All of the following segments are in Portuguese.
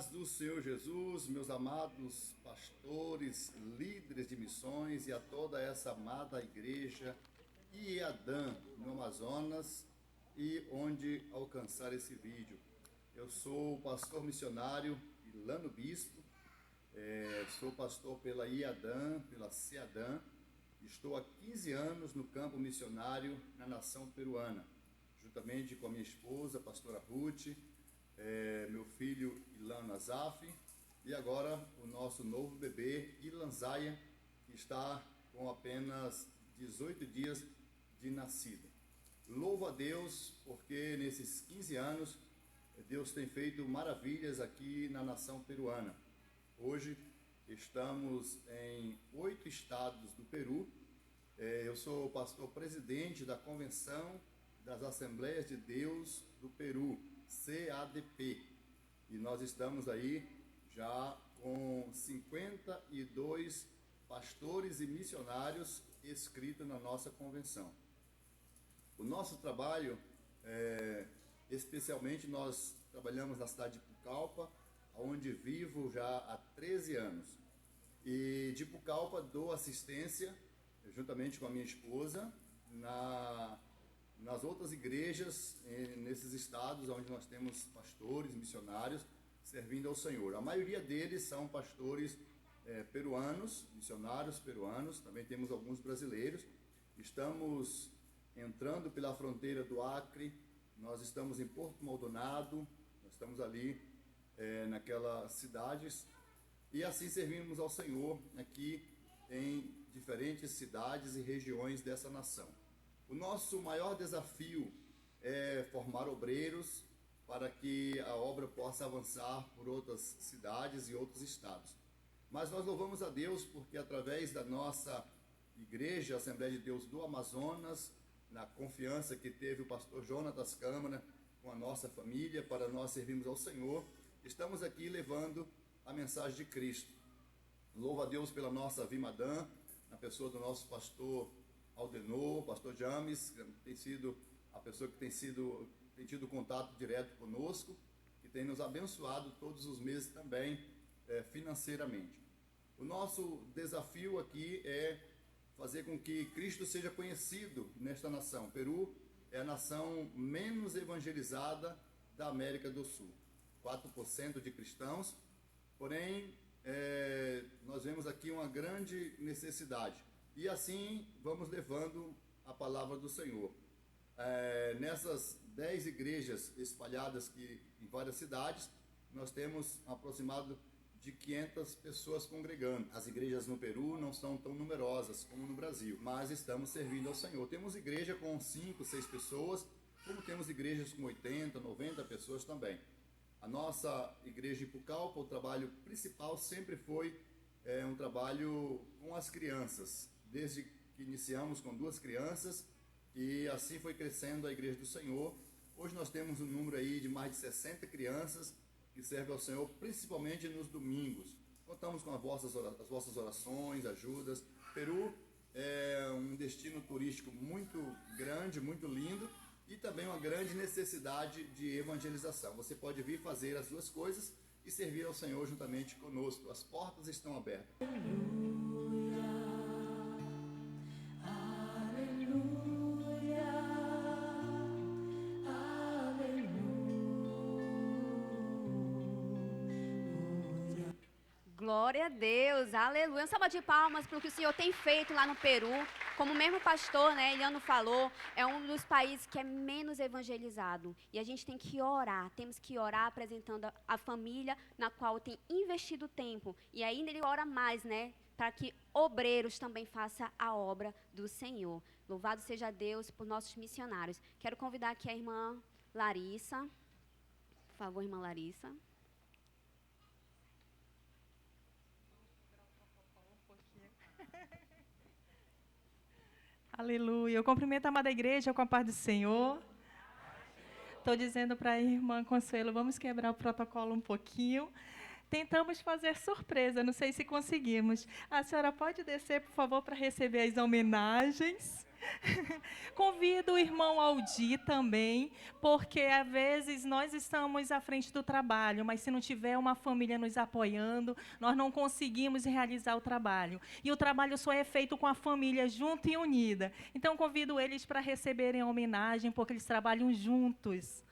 paz do Senhor Jesus, meus amados pastores, líderes de missões e a toda essa amada igreja IADAN no Amazonas e onde alcançar esse vídeo. Eu sou o pastor missionário Ilano Bispo, sou pastor pela IADAN, pela CEADAN, estou há 15 anos no campo missionário na nação peruana, juntamente com a minha esposa, a pastora Ruth, meu filho Ilan Azaf e agora o nosso novo bebê Ilan Zaya, que está com apenas 18 dias de nascido. Louvo a Deus porque nesses 15 anos Deus tem feito maravilhas aqui na nação peruana. Hoje estamos em 8 estados do Peru. Eu sou o pastor presidente da Convenção das Assembleias de Deus do Peru, CADP, e nós estamos aí já com 52 pastores e missionários inscritos na nossa convenção. O nosso trabalho, especialmente nós trabalhamos na cidade de Pucallpa, onde vivo já há 13 anos, e de Pucallpa dou assistência, juntamente com a minha esposa, nas outras igrejas, nesses estados onde nós temos pastores, missionários, servindo ao Senhor. A maioria deles são pastores peruanos, missionários peruanos, também temos alguns brasileiros. Estamos entrando pela fronteira do Acre, nós estamos em Porto Maldonado, nós estamos ali naquelas cidades, e assim servimos ao Senhor aqui em diferentes cidades e regiões dessa nação. O nosso maior desafio é formar obreiros para que a obra possa avançar por outras cidades e outros estados. Mas nós louvamos a Deus porque através da nossa igreja, Assembleia de Deus do Amazonas, na confiança que teve o pastor Jonatas Câmara com a nossa família para nós servirmos ao Senhor, estamos aqui levando a mensagem de Cristo. Louvo a Deus pela nossa Vimadã, na pessoa do nosso pastor Aldenor, pastor James, que tem sido a pessoa que tem tido contato direto conosco, que tem nos abençoado todos os meses também financeiramente. O nosso desafio aqui é fazer com que Cristo seja conhecido nesta nação. Peru é a nação menos evangelizada da América do Sul, 4% de cristãos, porém nós vemos aqui uma grande necessidade. E assim vamos levando a palavra do Senhor. Nessas 10 igrejas espalhadas em várias cidades, nós temos aproximado de 500 pessoas congregando. As igrejas no Peru não são tão numerosas como no Brasil, mas estamos servindo ao Senhor. Temos igreja com 5, 6 pessoas, como temos igrejas com 80, 90 pessoas também. A nossa igreja em Pucallpa, o trabalho principal sempre foi um trabalho com as crianças. Desde que iniciamos com 2 crianças e assim foi crescendo a Igreja do Senhor. Hoje nós temos um número aí de mais de 60 crianças que servem ao Senhor, principalmente nos domingos. Contamos com as vossas orações, ajudas. Peru é um destino turístico muito grande, muito lindo e também uma grande necessidade de evangelização. Você pode vir fazer as 2 coisas e servir ao Senhor juntamente conosco. As portas estão abertas. Glória a Deus, aleluia. Uma salva de palmas para o que o Senhor tem feito lá no Peru. Como o mesmo pastor, Eliano falou, é um dos países que é menos evangelizado. E a gente tem que orar, temos que orar apresentando a família na qual tem investido tempo. E ainda ele ora mais, para que obreiros também façam a obra do Senhor. Louvado seja Deus por nossos missionários. Quero convidar aqui a irmã Larissa. Por favor, irmã Larissa. Aleluia. Eu cumprimento a amada igreja com a paz do Senhor. Estou dizendo para a irmã Consuelo, vamos quebrar o protocolo um pouquinho. Tentamos fazer surpresa, não sei se conseguimos. A senhora pode descer, por favor, para receber as homenagens. Convido o irmão Aldi também, porque às vezes nós estamos à frente do trabalho, mas se não tiver uma família nos apoiando, nós não conseguimos realizar o trabalho. E o trabalho só é feito com a família junta e unida. Então, convido eles para receberem a homenagem, porque eles trabalham juntos.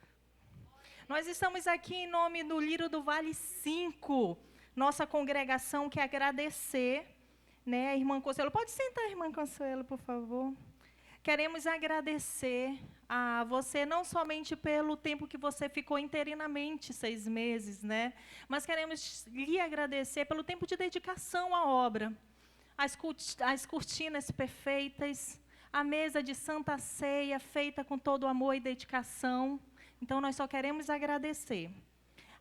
Nós estamos aqui em nome do Lírio do Vale 5, nossa congregação quer agradecer, né, a irmã Consuelo. Pode sentar, irmã Consuelo, por favor. Queremos agradecer a você, não somente pelo tempo que você ficou interinamente, 6 meses, né? Mas queremos lhe agradecer pelo tempo de dedicação à obra. As cortinas perfeitas, a mesa de Santa Ceia feita com todo amor e dedicação. Então, nós só queremos agradecer.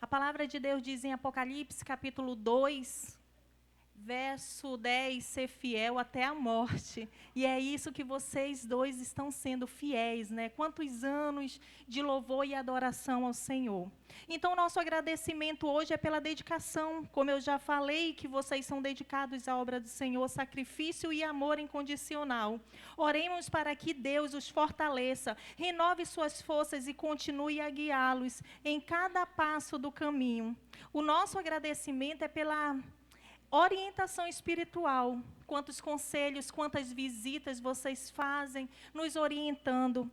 A palavra de Deus diz em Apocalipse, capítulo 2, verso 10, ser fiel até a morte. E é isso que vocês dois estão sendo fiéis, né? Quantos anos de louvor e adoração ao Senhor. Então, nosso agradecimento hoje é pela dedicação. Como eu já falei, que vocês são dedicados à obra do Senhor, sacrifício e amor incondicional. Oremos para que Deus os fortaleça, renove suas forças e continue a guiá-los em cada passo do caminho. O nosso agradecimento é pela orientação espiritual, quantos conselhos, quantas visitas vocês fazem, nos orientando.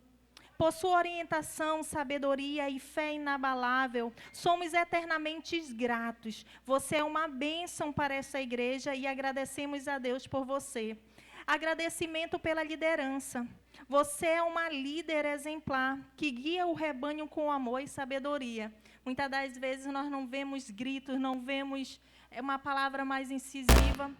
Por sua orientação, sabedoria e fé inabalável, somos eternamente gratos. Você é uma bênção para essa igreja e agradecemos a Deus por você. Agradecimento pela liderança. Você é uma líder exemplar, que guia o rebanho com amor e sabedoria. Muitas das vezes nós não vemos gritos, não vemos uma palavra mais incisiva,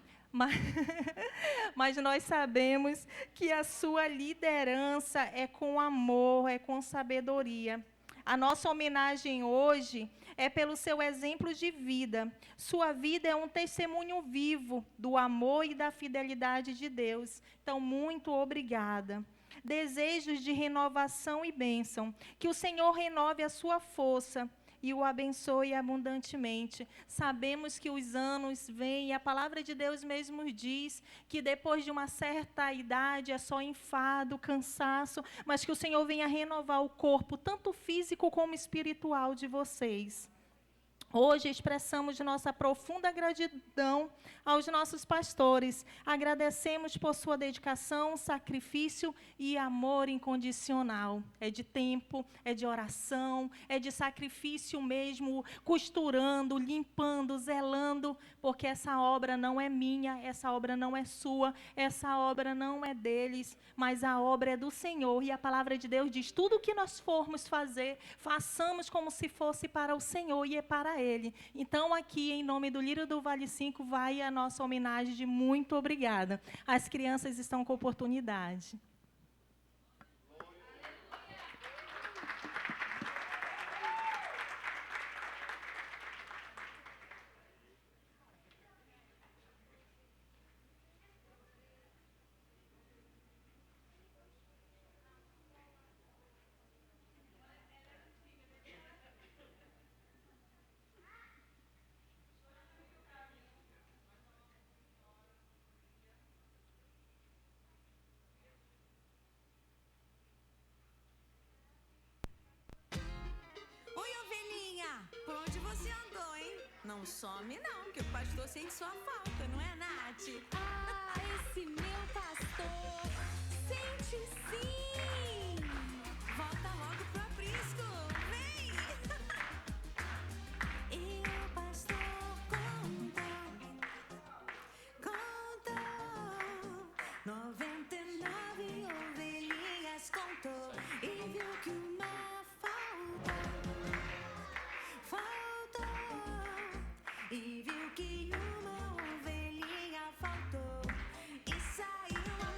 mas nós sabemos que a sua liderança é com amor, é com sabedoria. A nossa homenagem hoje é pelo seu exemplo de vida. Sua vida é um testemunho vivo do amor e da fidelidade de Deus. Então, muito obrigada. Desejos de renovação e bênção. Que o Senhor renove a sua força e o abençoe abundantemente. Sabemos que os anos vêm, e a palavra de Deus mesmo diz que depois de uma certa idade é só enfado, cansaço, mas que o Senhor venha renovar o corpo, tanto físico como espiritual de vocês. Hoje expressamos nossa profunda gratidão aos nossos pastores. Agradecemos por sua dedicação, sacrifício e amor incondicional. É de tempo, é de oração, é de sacrifício mesmo, costurando, limpando, zelando, porque essa obra não é minha, essa obra não é sua, essa obra não é deles, mas a obra é do Senhor. E a palavra de Deus diz, tudo o que nós formos fazer, façamos como se fosse para o Senhor e é para Ele. Então, aqui, em nome do Lírio do Vale 5, vai a nossa homenagem de muito obrigada. As crianças estão com oportunidade. Por onde você andou, hein? Não some não, que o pastor sente sua falta, não é, Nath? Ah, esse meu pastor sente sim! Volta logo pro aprisco, vem! E o pastor contou 99 ovelhinhas contou e viu que uma e viu que uma ovelhinha faltou e saiu a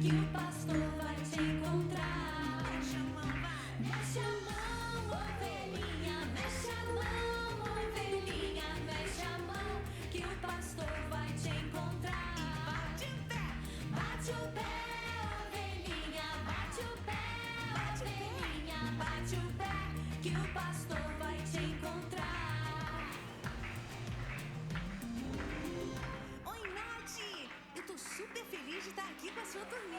que o pastor vai te encontrar. Mexe a mão, ovelhinha, mexe a mão, ovelhinha, mexe a mão, que o pastor vai te encontrar. Bate o pé, ovelhinha, bate o pé, ovelhinha, bate o pé, que o pastor vai te encontrar. Oi, Nath! Eu tô super feliz de estar aqui com a sua turminha.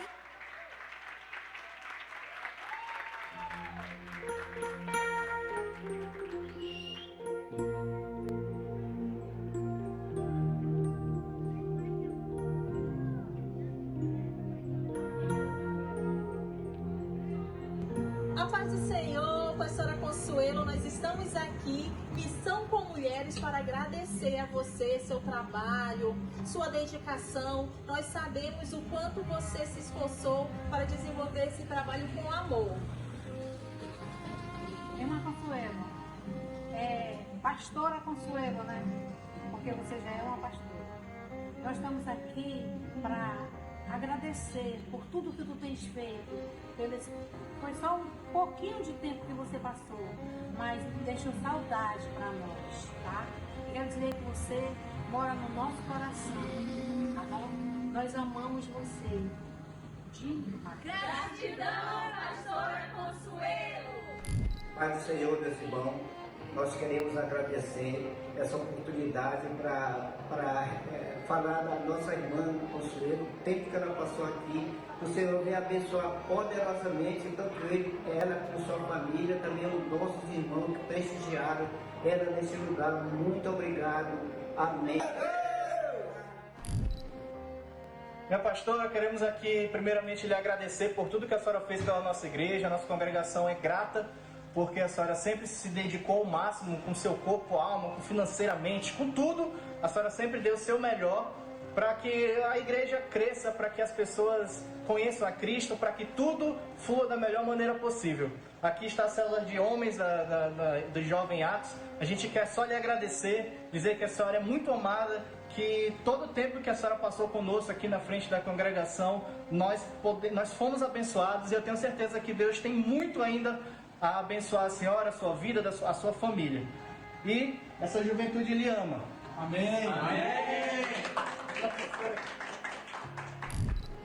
A paz do Senhor, pastora Consuelo, nós estamos aqui, Missão com Mulheres, para agradecer a você, seu trabalho, sua dedicação. Nós sabemos o quanto você se esforçou para desenvolver esse trabalho com amor. Irmã Consuelo, pastora Consuelo, né? Porque você já é uma pastora. Nós estamos aqui para agradecer por tudo que tu tens feito. Foi só um pouquinho de tempo que você passou, mas deixou saudade para nós, tá? Quero dizer que você mora no nosso coração, tá bom? Nós amamos você. Gratidão, pastora Consuelo! Pai do Senhor, Deus irmão, nós queremos agradecer essa oportunidade para falar da nossa irmã Consuelo, o tempo que ela passou aqui. O Senhor vem abençoar poderosamente, tanto ela como sua família, também os nossos irmãos que prestigiaram ela nesse lugar. Muito obrigado. Amém. Minha pastora, queremos aqui primeiramente lhe agradecer por tudo que a senhora fez pela nossa igreja. A nossa congregação é grata porque a senhora sempre se dedicou ao máximo com seu corpo, alma, financeiramente, com tudo. A senhora sempre deu o seu melhor para que a igreja cresça, para que as pessoas conheçam a Cristo, para que tudo flua da melhor maneira possível. Aqui está a célula de homens do Jovem Atos. A gente quer só lhe agradecer, dizer que a senhora é muito amada, que todo o tempo que a senhora passou conosco aqui na frente da congregação, nós fomos abençoados, e eu tenho certeza que Deus tem muito ainda a abençoar a senhora, a sua vida, a sua família. E essa juventude lhe ama. Amém. Amém.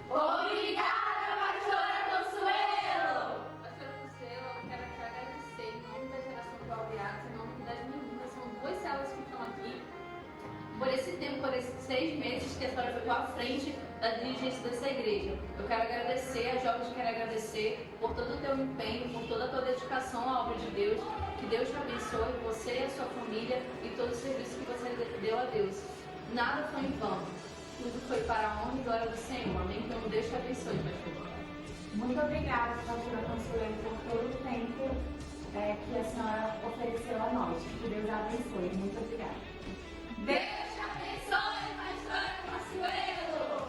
Obrigada, pastora Consuelo! Pastora Consuelo, eu quero te agradecer em nome da geração do Aldeados, em nome das meninas, são 2 células que estão aqui, por esse tempo, por esses 6 meses que a senhora ficou à frente da dirigência dessa igreja. Eu quero agradecer, a jovens quero agradecer por todo o teu empenho, por toda a tua dedicação à obra de Deus. Que Deus te abençoe, você e a sua família, e todo o serviço que você deu a Deus. Nada foi em vão, tudo foi para a honra e glória do Senhor. Amém? Então Deus te abençoe, pastor. Muito obrigada, pastora Consuelo, por todo o tempo que a senhora ofereceu a nós. Que Deus a abençoe. Muito obrigada. Deus te abençoe, pastora Consuelo!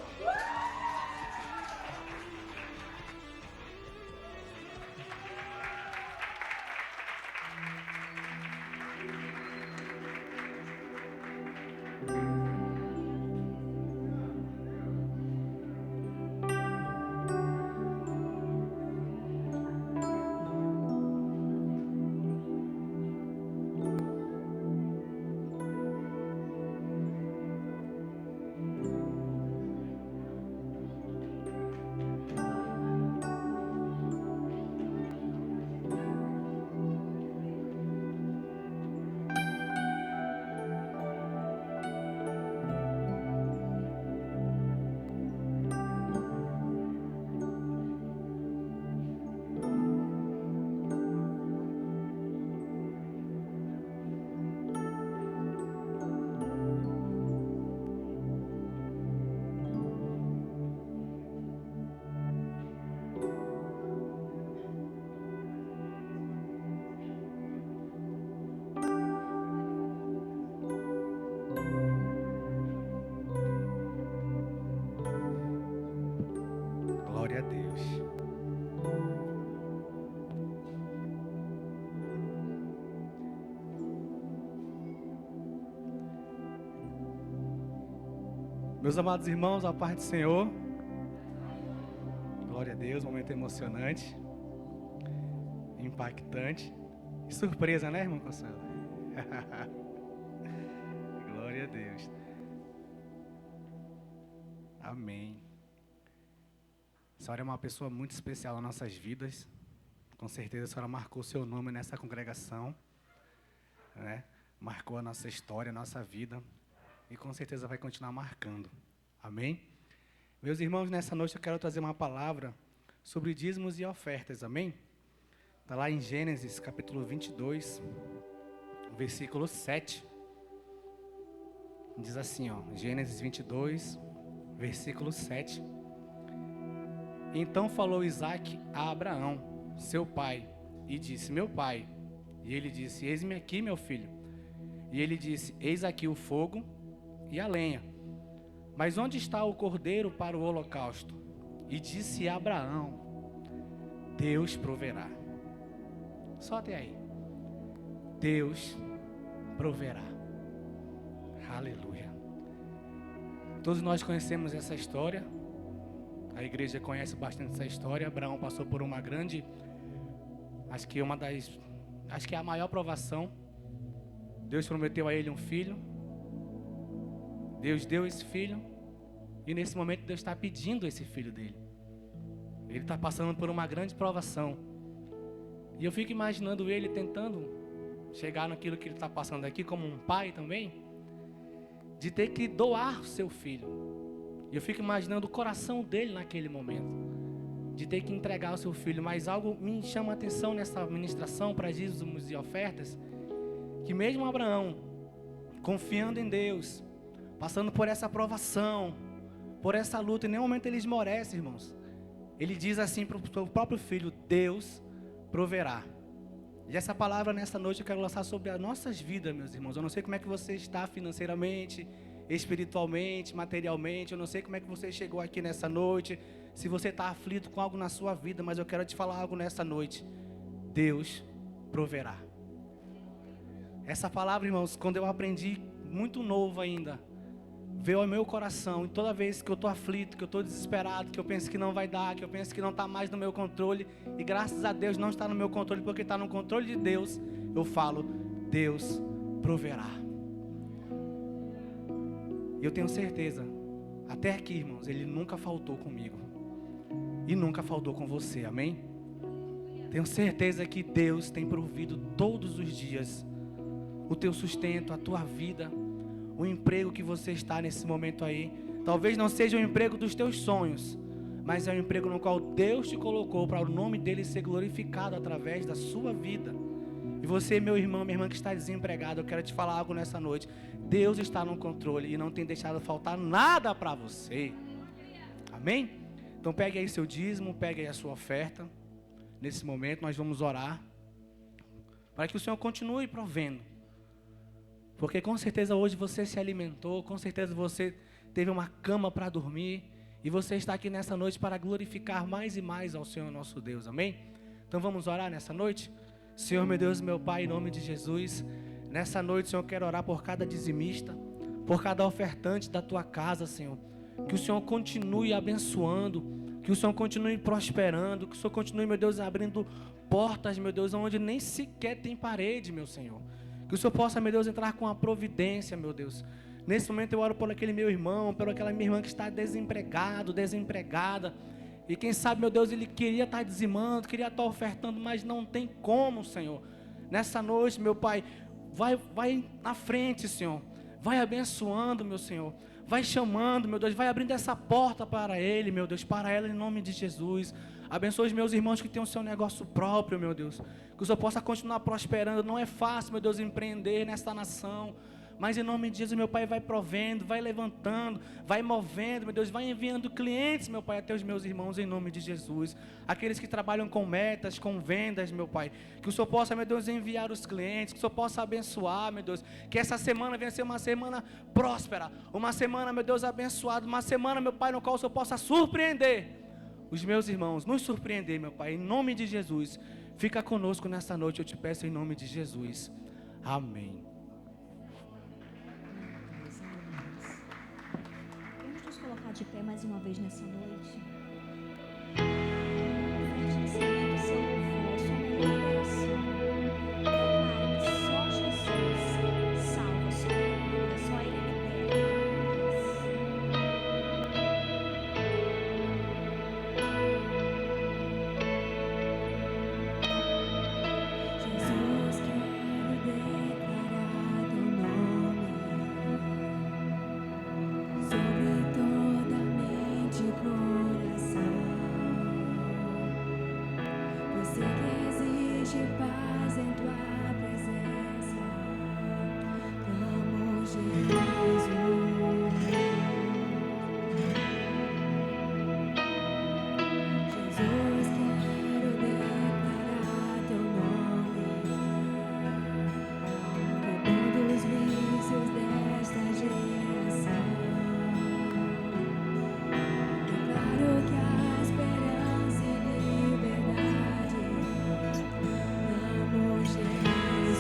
Glória a Deus. Meus amados irmãos, a paz do Senhor. Glória a Deus, momento emocionante, impactante e surpresa, né, irmão Consuelo? Glória a Deus. Amém. A senhora é uma pessoa muito especial nas nossas vidas. Com certeza a senhora marcou seu nome nessa congregação, né? Marcou a nossa história, a nossa vida. E com certeza vai continuar marcando. Amém? Meus irmãos, nessa noite eu quero trazer uma palavra sobre dízimos e ofertas. Amém? Está lá em Gênesis, capítulo 22, versículo 7. Diz assim, ó, Gênesis 22, versículo 7. Então falou Isaque a Abraão, seu pai, e disse, meu pai. E ele disse, eis-me aqui, meu filho. E ele disse, eis aqui o fogo e a lenha. Mas onde está o cordeiro para o holocausto? E disse Abraão, Deus proverá. Só até aí. Deus proverá. Aleluia. Todos nós conhecemos essa história. A igreja conhece bastante essa história. Abraão passou por uma grande, acho que é a maior provação. Deus prometeu a ele um filho. Deus deu esse filho. E nesse momento Deus está pedindo esse filho dele. Ele está passando por uma grande provação. E eu fico imaginando ele tentando chegar naquilo que ele está passando aqui, como um pai também, de ter que doar o seu filho. E eu fico imaginando o coração dele naquele momento, de ter que entregar o seu filho. Mas algo me chama a atenção nessa ministração para dízimos e ofertas, que mesmo Abraão, confiando em Deus, passando por essa provação, por essa luta, em nenhum momento ele esmorece, irmãos. Ele diz assim para o seu próprio filho, Deus proverá. E essa palavra nessa noite eu quero lançar sobre as nossas vidas, meus irmãos. Eu não sei como é que você está financeiramente, espiritualmente, materialmente. Eu não sei como é que você chegou aqui nessa noite, se você está aflito com algo na sua vida, mas eu quero te falar algo nessa noite. Deus proverá. Essa palavra, irmãos, quando eu aprendi muito novo ainda, veio ao meu coração. E toda vez que eu estou aflito, que eu estou desesperado, que eu penso que não vai dar, que eu penso que não está mais no meu controle, e graças a Deus não está no meu controle, porque está no controle de Deus, eu falo, Deus proverá. E eu tenho certeza, até aqui, irmãos, Ele nunca faltou comigo. E nunca faltou com você, amém? Tenho certeza que Deus tem provido todos os dias o teu sustento, a tua vida, o emprego que você está nesse momento aí. Talvez não seja o emprego dos teus sonhos, mas é o emprego no qual Deus te colocou para o nome dele ser glorificado através da sua vida. E você, meu irmão, minha irmã que está desempregado, eu quero te falar algo nessa noite. Deus está no controle e não tem deixado faltar nada para você. Amém? Então pegue aí seu dízimo, pegue aí a sua oferta. Nesse momento nós vamos orar para que o Senhor continue provendo. Porque com certeza hoje você se alimentou, com certeza você teve uma cama para dormir, e você está aqui nessa noite para glorificar mais e mais ao Senhor nosso Deus, amém? Então vamos orar nessa noite? Senhor meu Deus, meu Pai, em nome de Jesus, nessa noite, Senhor, eu quero orar por cada dizimista, por cada ofertante da Tua casa, Senhor, que o Senhor continue abençoando, que o Senhor continue prosperando, que o Senhor continue, meu Deus, abrindo portas, meu Deus, onde nem sequer tem parede, meu Senhor. Que o Senhor possa, meu Deus, entrar com a providência, meu Deus. Nesse momento eu oro por aquele meu irmão, por aquela minha irmã que está desempregado, desempregada. E quem sabe, meu Deus, ele queria estar dizimando, queria estar ofertando, mas não tem como, Senhor. Nessa noite, meu Pai, vai na frente, Senhor. Vai abençoando, meu Senhor. Vai chamando, meu Deus, vai abrindo essa porta para ele, meu Deus, para ela, em nome de Jesus. Abençoe os meus irmãos que têm o seu negócio próprio, meu Deus. Que o Senhor possa continuar prosperando. Não é fácil, meu Deus, empreender nesta nação. Mas em nome de Jesus, meu Pai, vai provendo, vai levantando, vai movendo, meu Deus, vai enviando clientes, meu Pai, até os meus irmãos, em nome de Jesus. Aqueles que trabalham com metas, com vendas, meu Pai. Que o Senhor possa, meu Deus, enviar os clientes, que o Senhor possa abençoar, meu Deus. Que essa semana venha ser uma semana próspera, uma semana, meu Deus, abençoada, uma semana, meu Pai, no qual o Senhor possa surpreender os meus irmãos, nos surpreender, meu Pai, em nome de Jesus. Fica conosco nessa noite, eu te peço em nome de Jesus. Amém. Vamos nos colocar de pé mais uma vez nessa noite. Sei que existe paz em tua presença. Clamo Jesus. Jesus, quero declarar teu nome, quebrando os vícios desta geração. Declaro que há esperança e liberdade. Amo Jesus.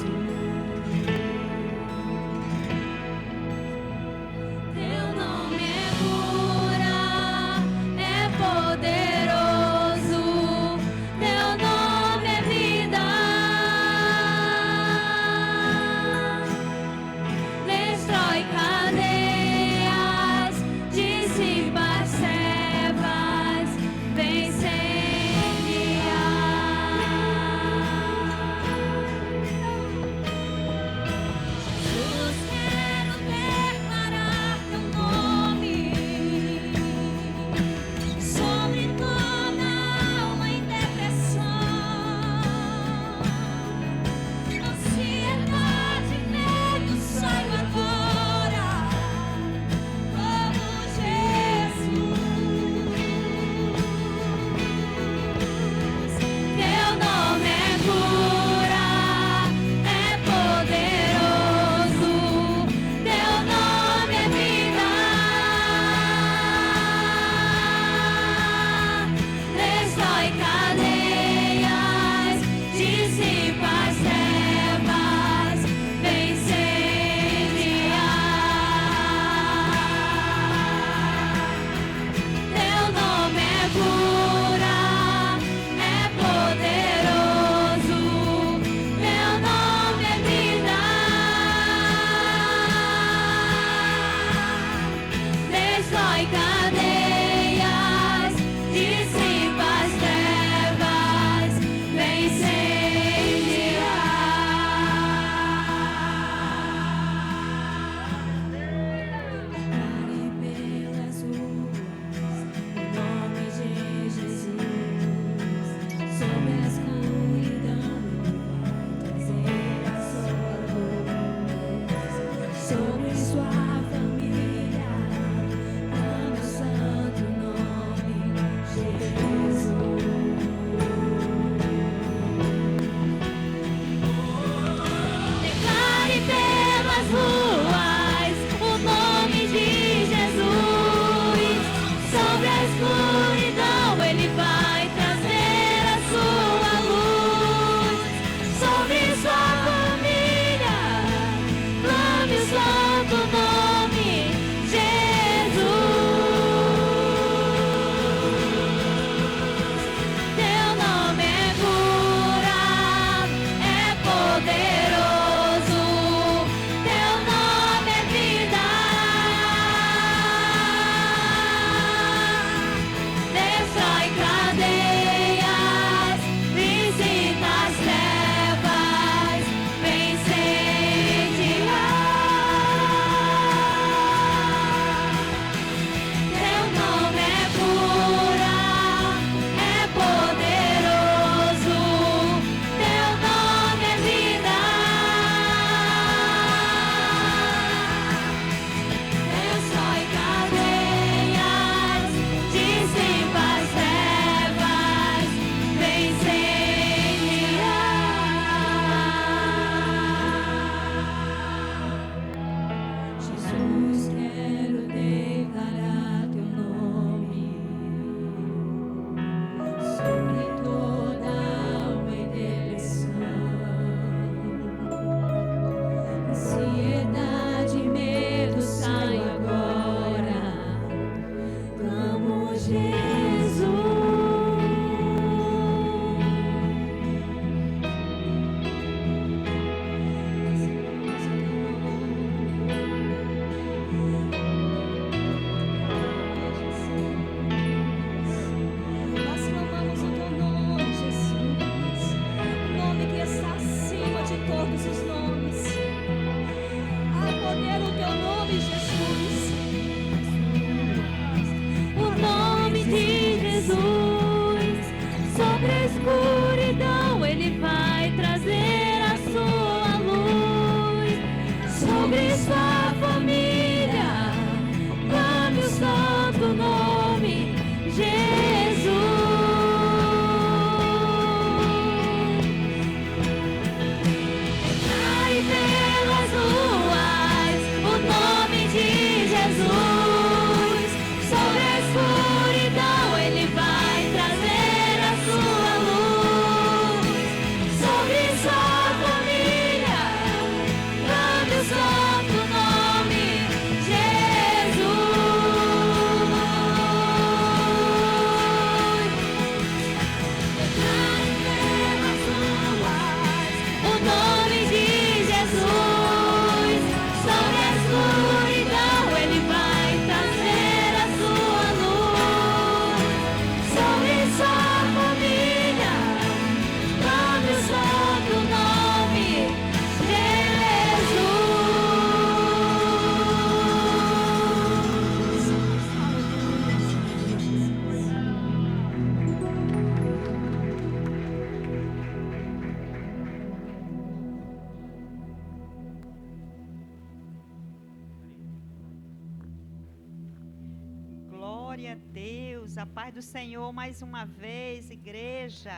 Deus, a paz do Senhor mais uma vez, igreja.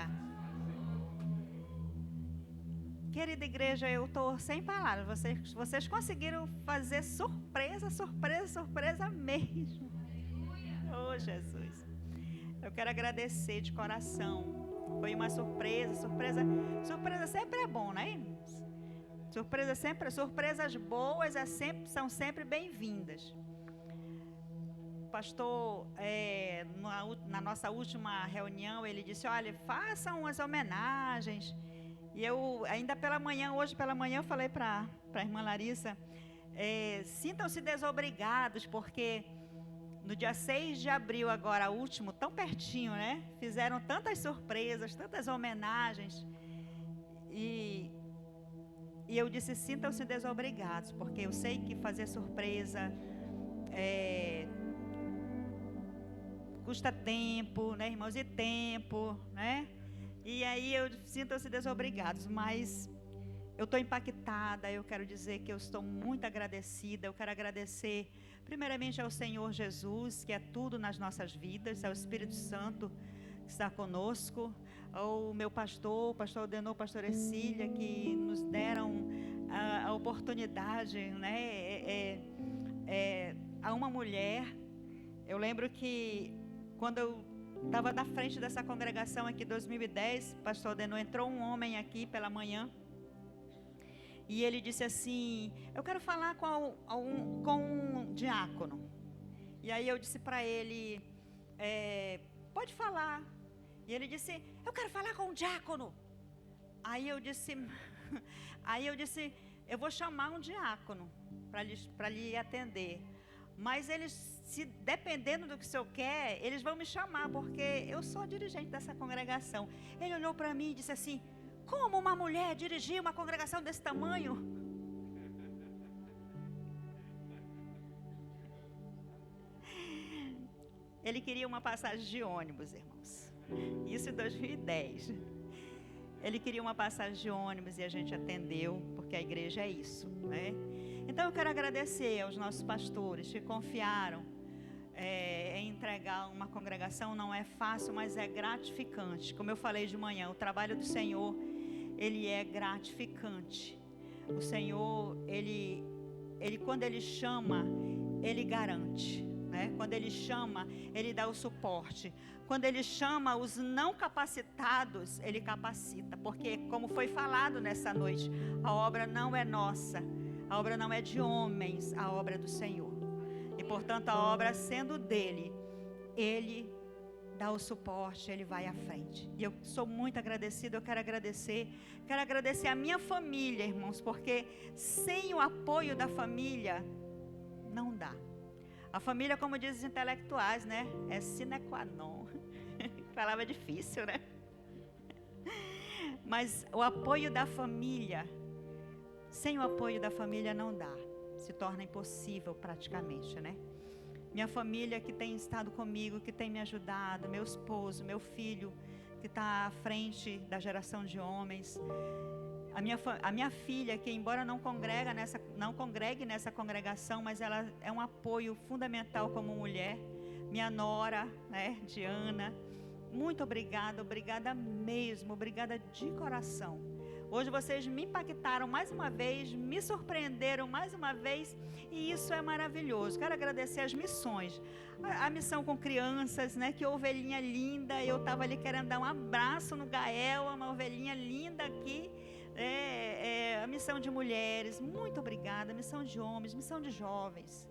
Querida igreja, eu estou sem palavras. Vocês conseguiram fazer surpresa mesmo. Oh, Jesus. Eu quero agradecer de coração. Foi uma surpresa. Surpresa sempre é bom, né, irmãos? Surpresas boas são sempre bem-vindas. O pastor, na nossa última reunião, ele disse, olha, façam as homenagens. E eu, hoje pela manhã, eu falei para a irmã Larissa, sintam-se desobrigados, porque no dia 6 de abril, agora último, tão pertinho, né? Fizeram tantas surpresas, tantas homenagens. E eu disse, sintam-se desobrigados, porque eu sei que fazer surpresa custa tempo, né, irmãos? E tempo, né? E aí eu sinto-se desobrigados, mas eu estou impactada, eu quero dizer que eu estou muito agradecida, eu quero agradecer primeiramente ao Senhor Jesus, que é tudo nas nossas vidas, ao Espírito Santo que está conosco, ao meu pastor, o pastor Denô, pastor Ercília, que nos deram a oportunidade, né, a uma mulher. Eu lembro que quando eu estava na frente dessa congregação aqui em 2010, pastor Denô, entrou um homem aqui pela manhã e ele disse assim, eu quero falar com um diácono. E aí eu disse para ele, pode falar. E ele disse, eu quero falar com um diácono. Aí eu disse, eu vou chamar um diácono para lhe atender. Mas eles, dependendo do que o senhor quer, eles vão me chamar, porque eu sou dirigente dessa congregação. Ele olhou para mim e disse assim, como uma mulher dirigir uma congregação desse tamanho? Ele queria uma passagem de ônibus, irmãos. Isso em 2010. Ele queria uma passagem de ônibus e a gente atendeu, porque a igreja é isso, né? Então eu quero agradecer aos nossos pastores que confiaram em entregar uma congregação. Não é fácil, mas é gratificante. Como eu falei de manhã, o trabalho do Senhor, ele é gratificante. O Senhor, ele quando Ele chama, Ele garante, né? Quando Ele chama, Ele dá o suporte. Quando Ele chama os não capacitados, Ele capacita. Porque, como foi falado nessa noite, a obra não é nossa. A obra não é de homens, a obra é do Senhor. E, portanto, a obra sendo dele, Ele dá o suporte, Ele vai à frente. E eu sou muito agradecida, eu quero agradecer a minha família, irmãos, porque sem o apoio da família, não dá. A família, como dizem os intelectuais, né? É sine qua non. Palavra difícil, né? Mas o apoio da família, sem o apoio da família não dá. Se torna impossível praticamente, né? Minha família que tem estado comigo, que tem me ajudado, meu esposo, meu filho, que está à frente da geração de homens. A minha filha, que embora não congregue nessa congregação, mas ela é um apoio fundamental como mulher. Minha nora, né, Diana. Muito obrigada mesmo, obrigada de coração. Hoje vocês me impactaram mais uma vez, me surpreenderam mais uma vez, e isso é maravilhoso. Quero agradecer as missões. A missão com crianças, né? Que ovelhinha linda. Eu estava ali querendo dar um abraço no Gael, uma ovelhinha linda aqui. A missão de mulheres, muito obrigada. Missão de homens, missão de jovens,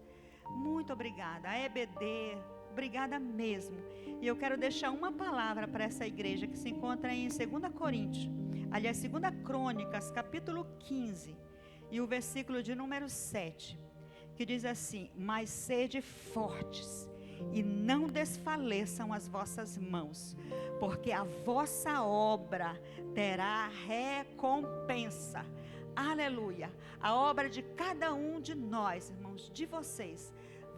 muito obrigada. A EBD, obrigada mesmo. E eu quero deixar uma palavra para essa igreja que se encontra em 2 Coríntios. Aliás, 2 Crônicas, capítulo 15, e o versículo de número 7, que diz assim: mas sede fortes, e não desfaleçam as vossas mãos, porque a vossa obra terá recompensa. Aleluia! A obra de cada um de nós, irmãos, de vocês,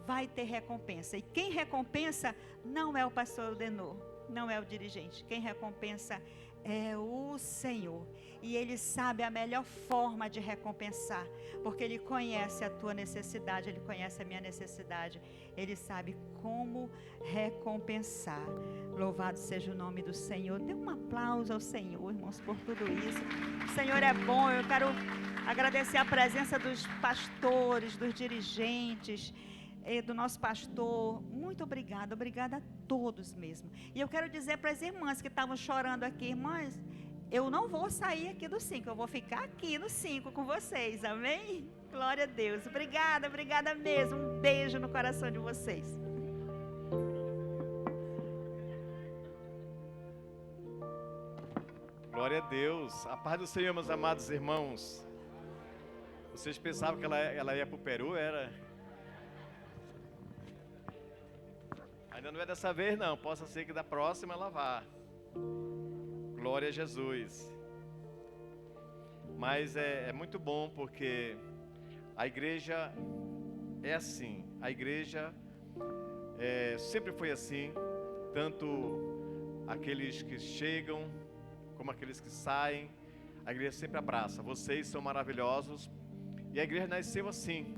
vai ter recompensa. E quem recompensa não é o pastor Denô, não é o dirigente. Quem recompensa é o Senhor. E Ele sabe a melhor forma de recompensar, porque Ele conhece a tua necessidade, Ele conhece a minha necessidade. Ele sabe como recompensar. Louvado seja o nome do Senhor. Dê um aplauso ao Senhor, irmãos, por tudo isso. O Senhor é bom. Eu quero agradecer a presença dos pastores, dos dirigentes, do nosso pastor. Muito obrigada, obrigada a todos mesmo. E eu quero dizer para as irmãs que estavam chorando aqui, irmãs, eu não vou sair aqui do 5, eu vou ficar aqui no 5 com vocês, amém? Glória a Deus. Obrigada, obrigada mesmo. Um beijo no coração de vocês. Glória a Deus. A paz do Senhor, meus amados irmãos. Vocês pensavam que ela ia para o Peru, era? Ainda não é dessa vez, não. Possa ser que da próxima ela vá. Glória a Jesus. Mas é muito bom porque a igreja é assim. A igreja sempre foi assim. Tanto aqueles que chegam como aqueles que saem. A igreja sempre abraça. Vocês são maravilhosos. E a igreja nasceu assim.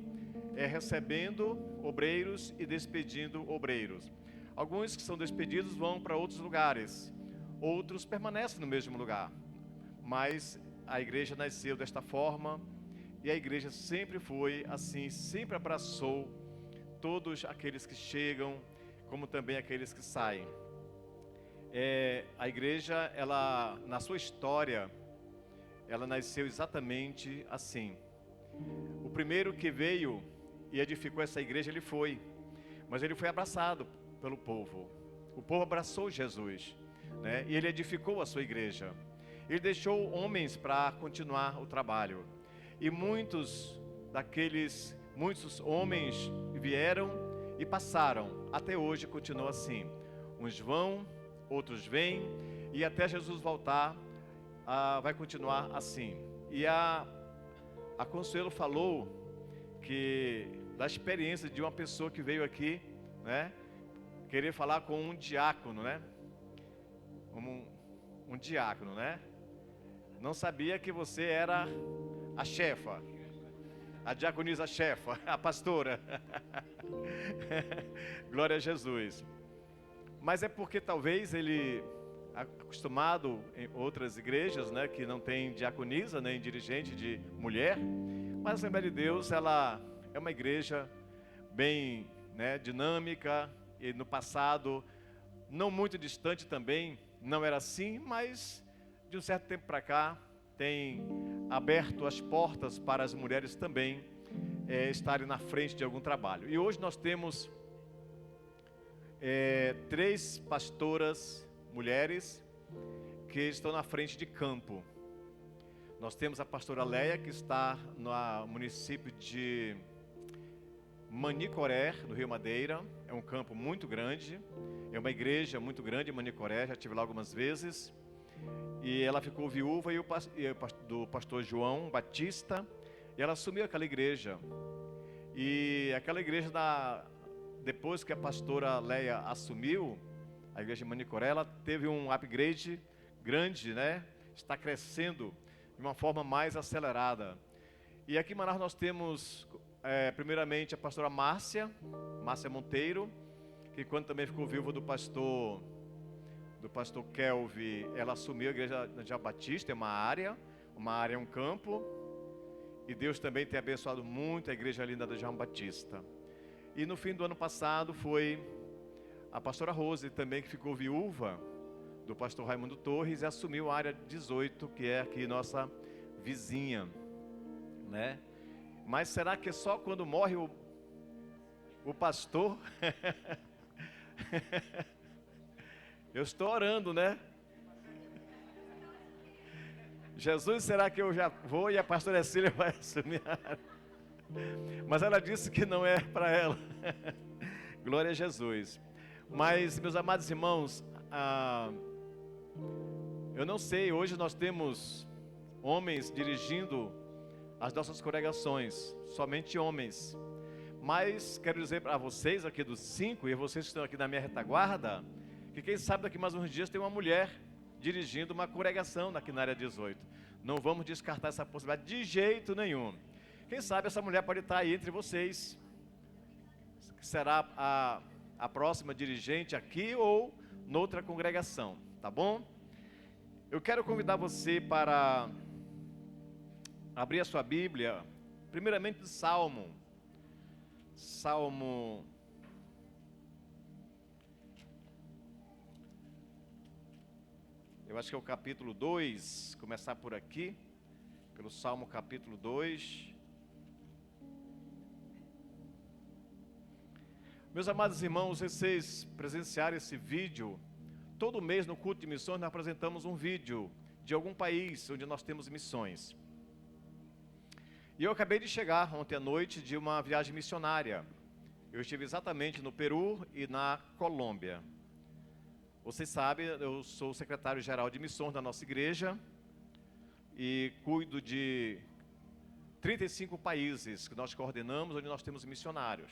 Recebendo obreiros e despedindo obreiros. Alguns que são despedidos vão para outros lugares. Outros permanecem no mesmo lugar. Mas a igreja nasceu desta forma. E a igreja sempre foi assim, sempre abraçou todos aqueles que chegam, como também aqueles que saem. A igreja, ela, na sua história, ela nasceu exatamente assim. O primeiro que veio e edificou essa igreja, ele foi. Mas ele foi abraçado pelo povo. O povo abraçou Jesus, né? E ele edificou a sua igreja. Ele deixou homens para continuar o trabalho. E muitos homens vieram e passaram. Até hoje continua assim. Uns vão, outros vêm, e até Jesus voltar, vai continuar assim. E a Consuelo falou da experiência de uma pessoa que veio aqui, né? Querer falar com um diácono, né? Um diácono, né? Não sabia que você era a chefa, a diaconisa chefa, a pastora. Glória a Jesus. Mas é porque talvez ele, acostumado em outras igrejas, né, que não tem diaconisa, nem dirigente de mulher, mas a Assembleia de Deus, ela é uma igreja bem, né, dinâmica, e no passado, não muito distante também, não era assim, mas de um certo tempo para cá, tem aberto as portas para as mulheres também estarem na frente de algum trabalho. E hoje nós temos 3 pastoras mulheres que estão na frente de campo. Nós temos a pastora Leia, que está no município de Manicoré, no Rio Madeira. É um campo muito grande, é uma igreja muito grande em Manicoré, já estive lá algumas vezes. E ela ficou viúva do pastor João Batista, e ela assumiu aquela igreja. E aquela igreja, depois que a pastora Leia assumiu a igreja de Manicoré, ela teve um upgrade grande, né? Está crescendo de uma forma mais acelerada. E aqui em Manaus nós temos, primeiramente, a pastora Márcia Monteiro, que quando também ficou viúva do pastor Kelvin, ela assumiu a igreja de João Batista, é uma área, um campo. E Deus também tem abençoado muito a igreja linda de João Batista. E no fim do ano passado foi a pastora Rose também, que ficou viúva do pastor Raimundo Torres e assumiu a área 18, que é aqui nossa vizinha, né? Mas será que é só quando morre o pastor? Eu estou orando, né? Jesus, será que eu já vou e a pastora Cília vai assumir a área? Mas ela disse que não é para ela. Glória a Jesus. Mas, meus amados irmãos, eu não sei, hoje nós temos homens dirigindo as nossas congregações, somente homens. Mas quero dizer para vocês aqui dos 5, e vocês que estão aqui na minha retaguarda, que quem sabe daqui mais uns dias tem uma mulher dirigindo uma congregação aqui na área 18. Não vamos descartar essa possibilidade de jeito nenhum. Quem sabe essa mulher pode estar aí entre vocês, que será a próxima dirigente aqui ou noutra congregação, tá bom? Eu quero convidar você para abrir a sua Bíblia, primeiramente do Salmo. Eu acho que é o capítulo 2, começar por aqui, pelo Salmo capítulo 2. Meus amados irmãos, vocês presenciaram esse vídeo. Todo mês no culto de missões nós apresentamos um vídeo de algum país onde nós temos missões. E eu acabei de chegar ontem à noite de uma viagem missionária. Eu estive exatamente no Peru e na Colômbia. Vocês sabem, eu sou o secretário-geral de missões da nossa igreja e cuido de 35 países que nós coordenamos, onde nós temos missionários.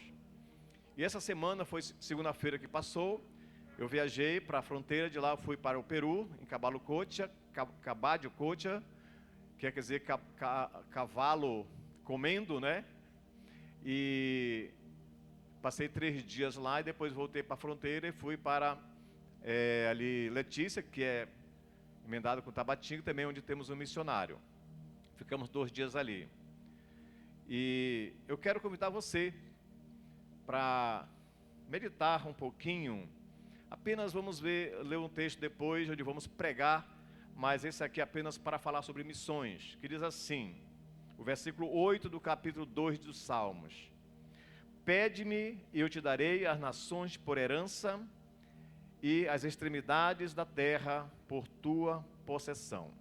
E essa semana, foi segunda-feira que passou, eu viajei para a fronteira, de lá eu fui para o Peru, em Cabadio Cocha, que quer dizer cavalo comendo, né? E passei 3 dias lá e depois voltei para a fronteira e fui para ali Letícia, que é emendado com Tabatinga, também onde temos um missionário. Ficamos 2 dias ali. E eu quero convidar você para meditar um pouquinho. Apenas vamos ler um texto depois, onde vamos pregar, mas esse aqui é apenas para falar sobre missões, que diz assim, o versículo 8 do capítulo 2 dos Salmos. Pede-me e eu te darei as nações por herança e as extremidades da terra por tua possessão.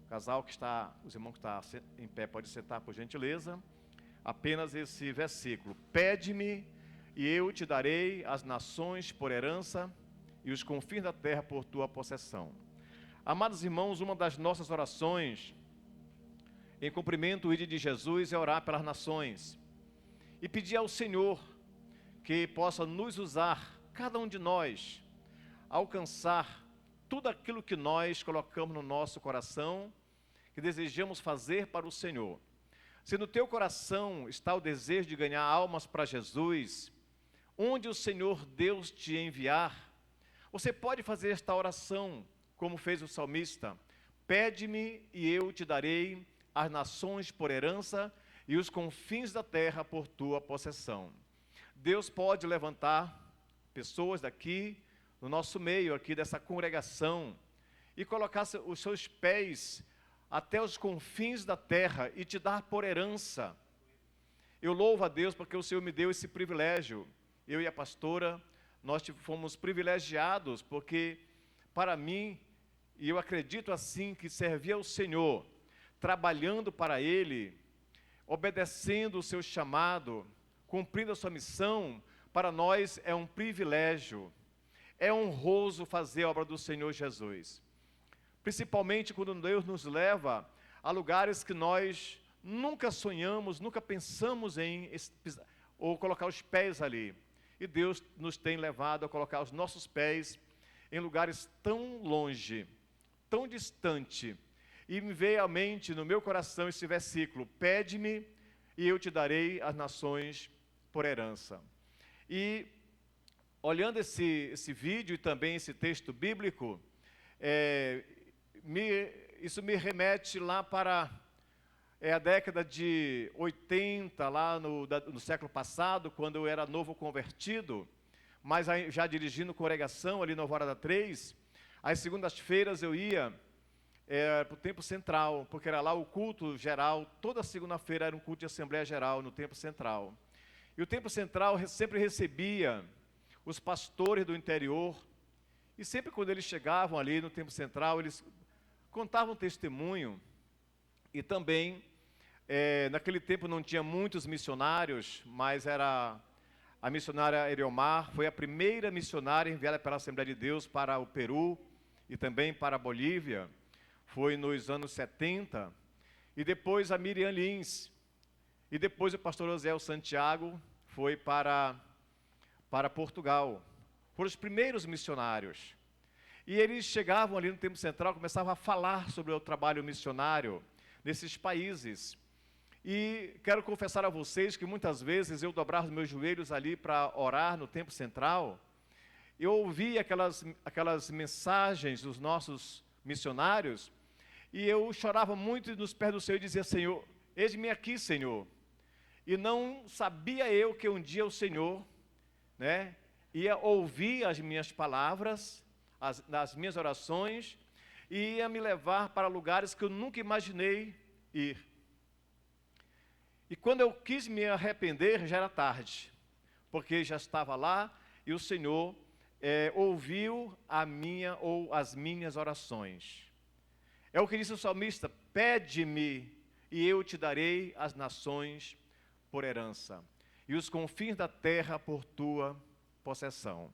O casal que está, os irmãos que estão em pé, pode sentar por gentileza. Apenas esse versículo. Pede-me e eu te darei as nações por herança e os confins da terra por tua possessão. Amados irmãos, uma das nossas orações em cumprimento do ID de Jesus é orar pelas nações e pedir ao Senhor que possa nos usar, cada um de nós, alcançar tudo aquilo que nós colocamos no nosso coração, que desejamos fazer para o Senhor. Se no teu coração está o desejo de ganhar almas para Jesus, onde o Senhor Deus te enviar, você pode fazer esta oração, como fez o salmista. Pede-me e eu te darei as nações por herança e os confins da terra por tua possessão. Deus pode levantar pessoas daqui, no nosso meio aqui dessa congregação, e colocar os seus pés até os confins da terra e te dar por herança. Eu louvo a Deus porque o Senhor me deu esse privilégio. Eu e a pastora, nós fomos privilegiados, porque para mim, e eu acredito assim, que servir ao Senhor, trabalhando para Ele, obedecendo o seu chamado, cumprindo a sua missão, para nós é um privilégio, é honroso fazer a obra do Senhor Jesus. Principalmente quando Deus nos leva a lugares que nós nunca sonhamos, nunca pensamos em ou colocar os pés ali. E Deus nos tem levado a colocar os nossos pés em lugares tão longe, tão distante. E me veio à mente, no meu coração, esse versículo: pede-me e eu te darei as nações por herança. E olhando esse vídeo e também esse texto bíblico, isso me remete lá para a década de 80, lá no século passado, quando eu era novo convertido, mas já dirigindo congregação ali no Alvorada 3, às segundas-feiras eu ia para o Templo Central, porque era lá o culto geral, toda segunda-feira era um culto de Assembleia Geral no Templo Central. E o Templo Central sempre recebia os pastores do interior, e sempre quando eles chegavam ali no Templo Central, eles contavam testemunho, e também, naquele tempo não tinha muitos missionários, mas era a missionária Eriomar, foi a primeira missionária enviada pela Assembleia de Deus para o Peru e também para a Bolívia, foi nos anos 70, e depois a Miriam Lins, e depois o pastor José Santiago foi para Portugal, foram os primeiros missionários. E eles chegavam ali no Templo Central, começavam a falar sobre o trabalho missionário nesses países. E quero confessar a vocês que muitas vezes eu dobrava os meus joelhos ali para orar no Templo Central. Eu ouvia aquelas mensagens dos nossos missionários e eu chorava muito nos pés do Senhor e dizia: Senhor, eis-me aqui, Senhor. E não sabia eu que um dia o Senhor, né, ia ouvir as minhas palavras, as minhas orações, e ia me levar para lugares que eu nunca imaginei ir. E quando eu quis me arrepender, já era tarde, porque já estava lá e o Senhor ouviu as minhas orações. É o que disse o salmista: pede-me e eu te darei as nações por herança, e os confins da terra por tua possessão.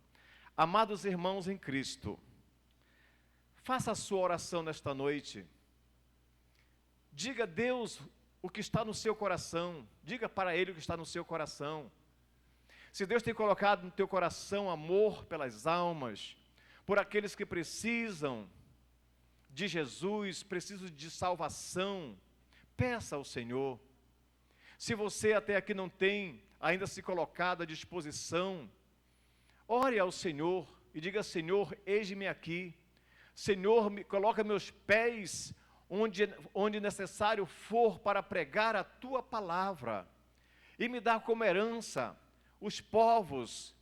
Amados irmãos em Cristo, faça a sua oração nesta noite. Diga a Deus o que está no seu coração. Diga para Ele o que está no seu coração. Se Deus tem colocado no teu coração amor pelas almas, por aqueles que precisam de Jesus, precisam de salvação, peça ao Senhor. Se você até aqui não tem ainda se colocado à disposição, ore ao Senhor e diga: Senhor, eis-me aqui. Senhor, coloca meus pés onde necessário for para pregar a Tua palavra. E me dá como herança os povos,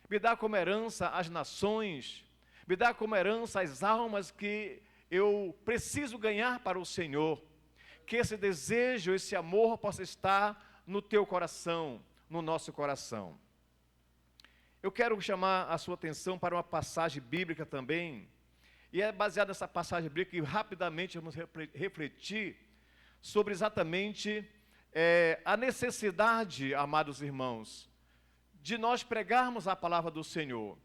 me dá como herança as nações, me dá como herança as almas que eu preciso ganhar para o Senhor. Que esse desejo, esse amor possa estar no teu coração, no nosso coração. Eu quero chamar a sua atenção para uma passagem bíblica também, e é baseado nessa passagem bíblica que rapidamente vamos refletir sobre exatamente a necessidade, amados irmãos, de nós pregarmos a palavra do Senhor.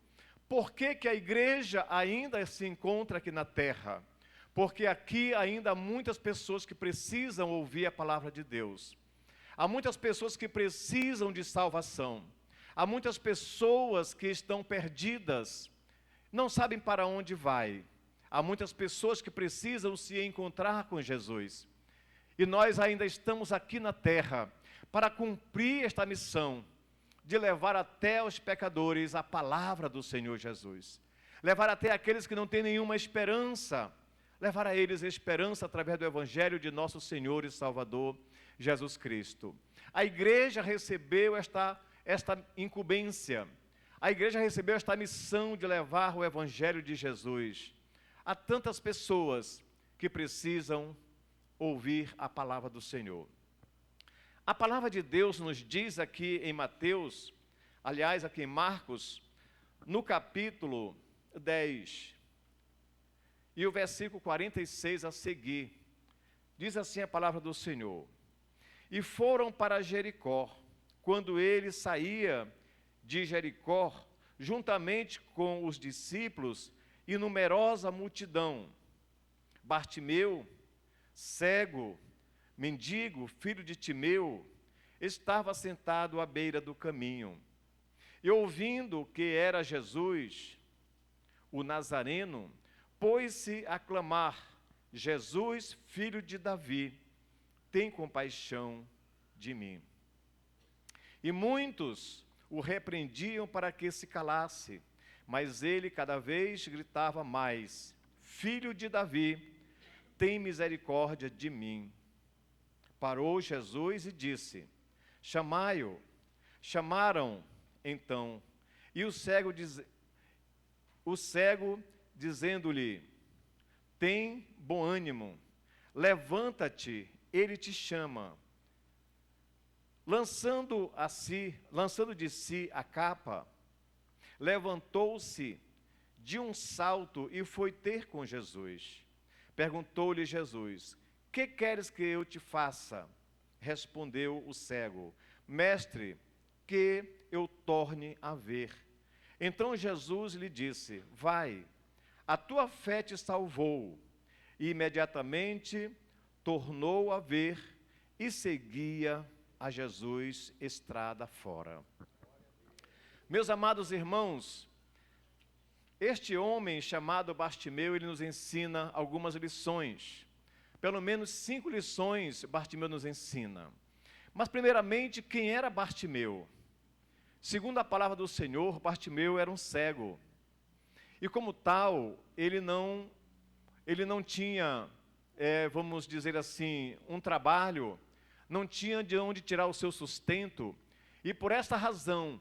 Por que que a igreja ainda se encontra aqui na terra? Porque aqui ainda há muitas pessoas que precisam ouvir a palavra de Deus. Há muitas pessoas que precisam de salvação. Há muitas pessoas que estão perdidas, não sabem para onde vai. Há muitas pessoas que precisam se encontrar com Jesus. E nós ainda estamos aqui na terra para cumprir esta missão de levar até os pecadores a palavra do Senhor Jesus. Levar até aqueles que não têm nenhuma esperança, levar a eles a esperança através do Evangelho de nosso Senhor e Salvador, Jesus Cristo. A igreja recebeu esta incumbência, a igreja recebeu esta missão de levar o Evangelho de Jesus a tantas pessoas que precisam ouvir a palavra do Senhor. A palavra de Deus nos diz aqui em Mateus, aliás, aqui em Marcos, no capítulo 10, e o versículo 46 a seguir, diz assim a palavra do Senhor: e foram para Jericó. Quando ele saía de Jericó, juntamente com os discípulos e numerosa multidão, Bartimeu, cego, mendigo, filho de Timeu, estava sentado à beira do caminho. E ouvindo que era Jesus, o Nazareno, pôs-se a clamar: Jesus, filho de Davi, tem compaixão de mim. E muitos o repreendiam para que se calasse, mas ele cada vez gritava mais: Filho de Davi, tem misericórdia de mim. Parou Jesus e disse: chamai-o. Chamaram então, e o cego dizendo-lhe: tem bom ânimo, levanta-te, ele te chama. Lançando de si a capa, levantou-se de um salto e foi ter com Jesus. Perguntou-lhe Jesus: que queres que eu te faça? Respondeu o cego: Mestre, que eu torne a ver. Então Jesus lhe disse: vai, a tua fé te salvou. E imediatamente tornou a ver e seguia a Jesus estrada fora. Meus amados irmãos, este homem chamado Bartimeu, ele nos ensina algumas lições. Pelo menos 5 lições Bartimeu nos ensina. Mas, primeiramente, quem era Bartimeu? Segundo a palavra do Senhor, Bartimeu era um cego. E como tal, ele não tinha, vamos dizer assim, um trabalho, não tinha de onde tirar o seu sustento. E por esta razão,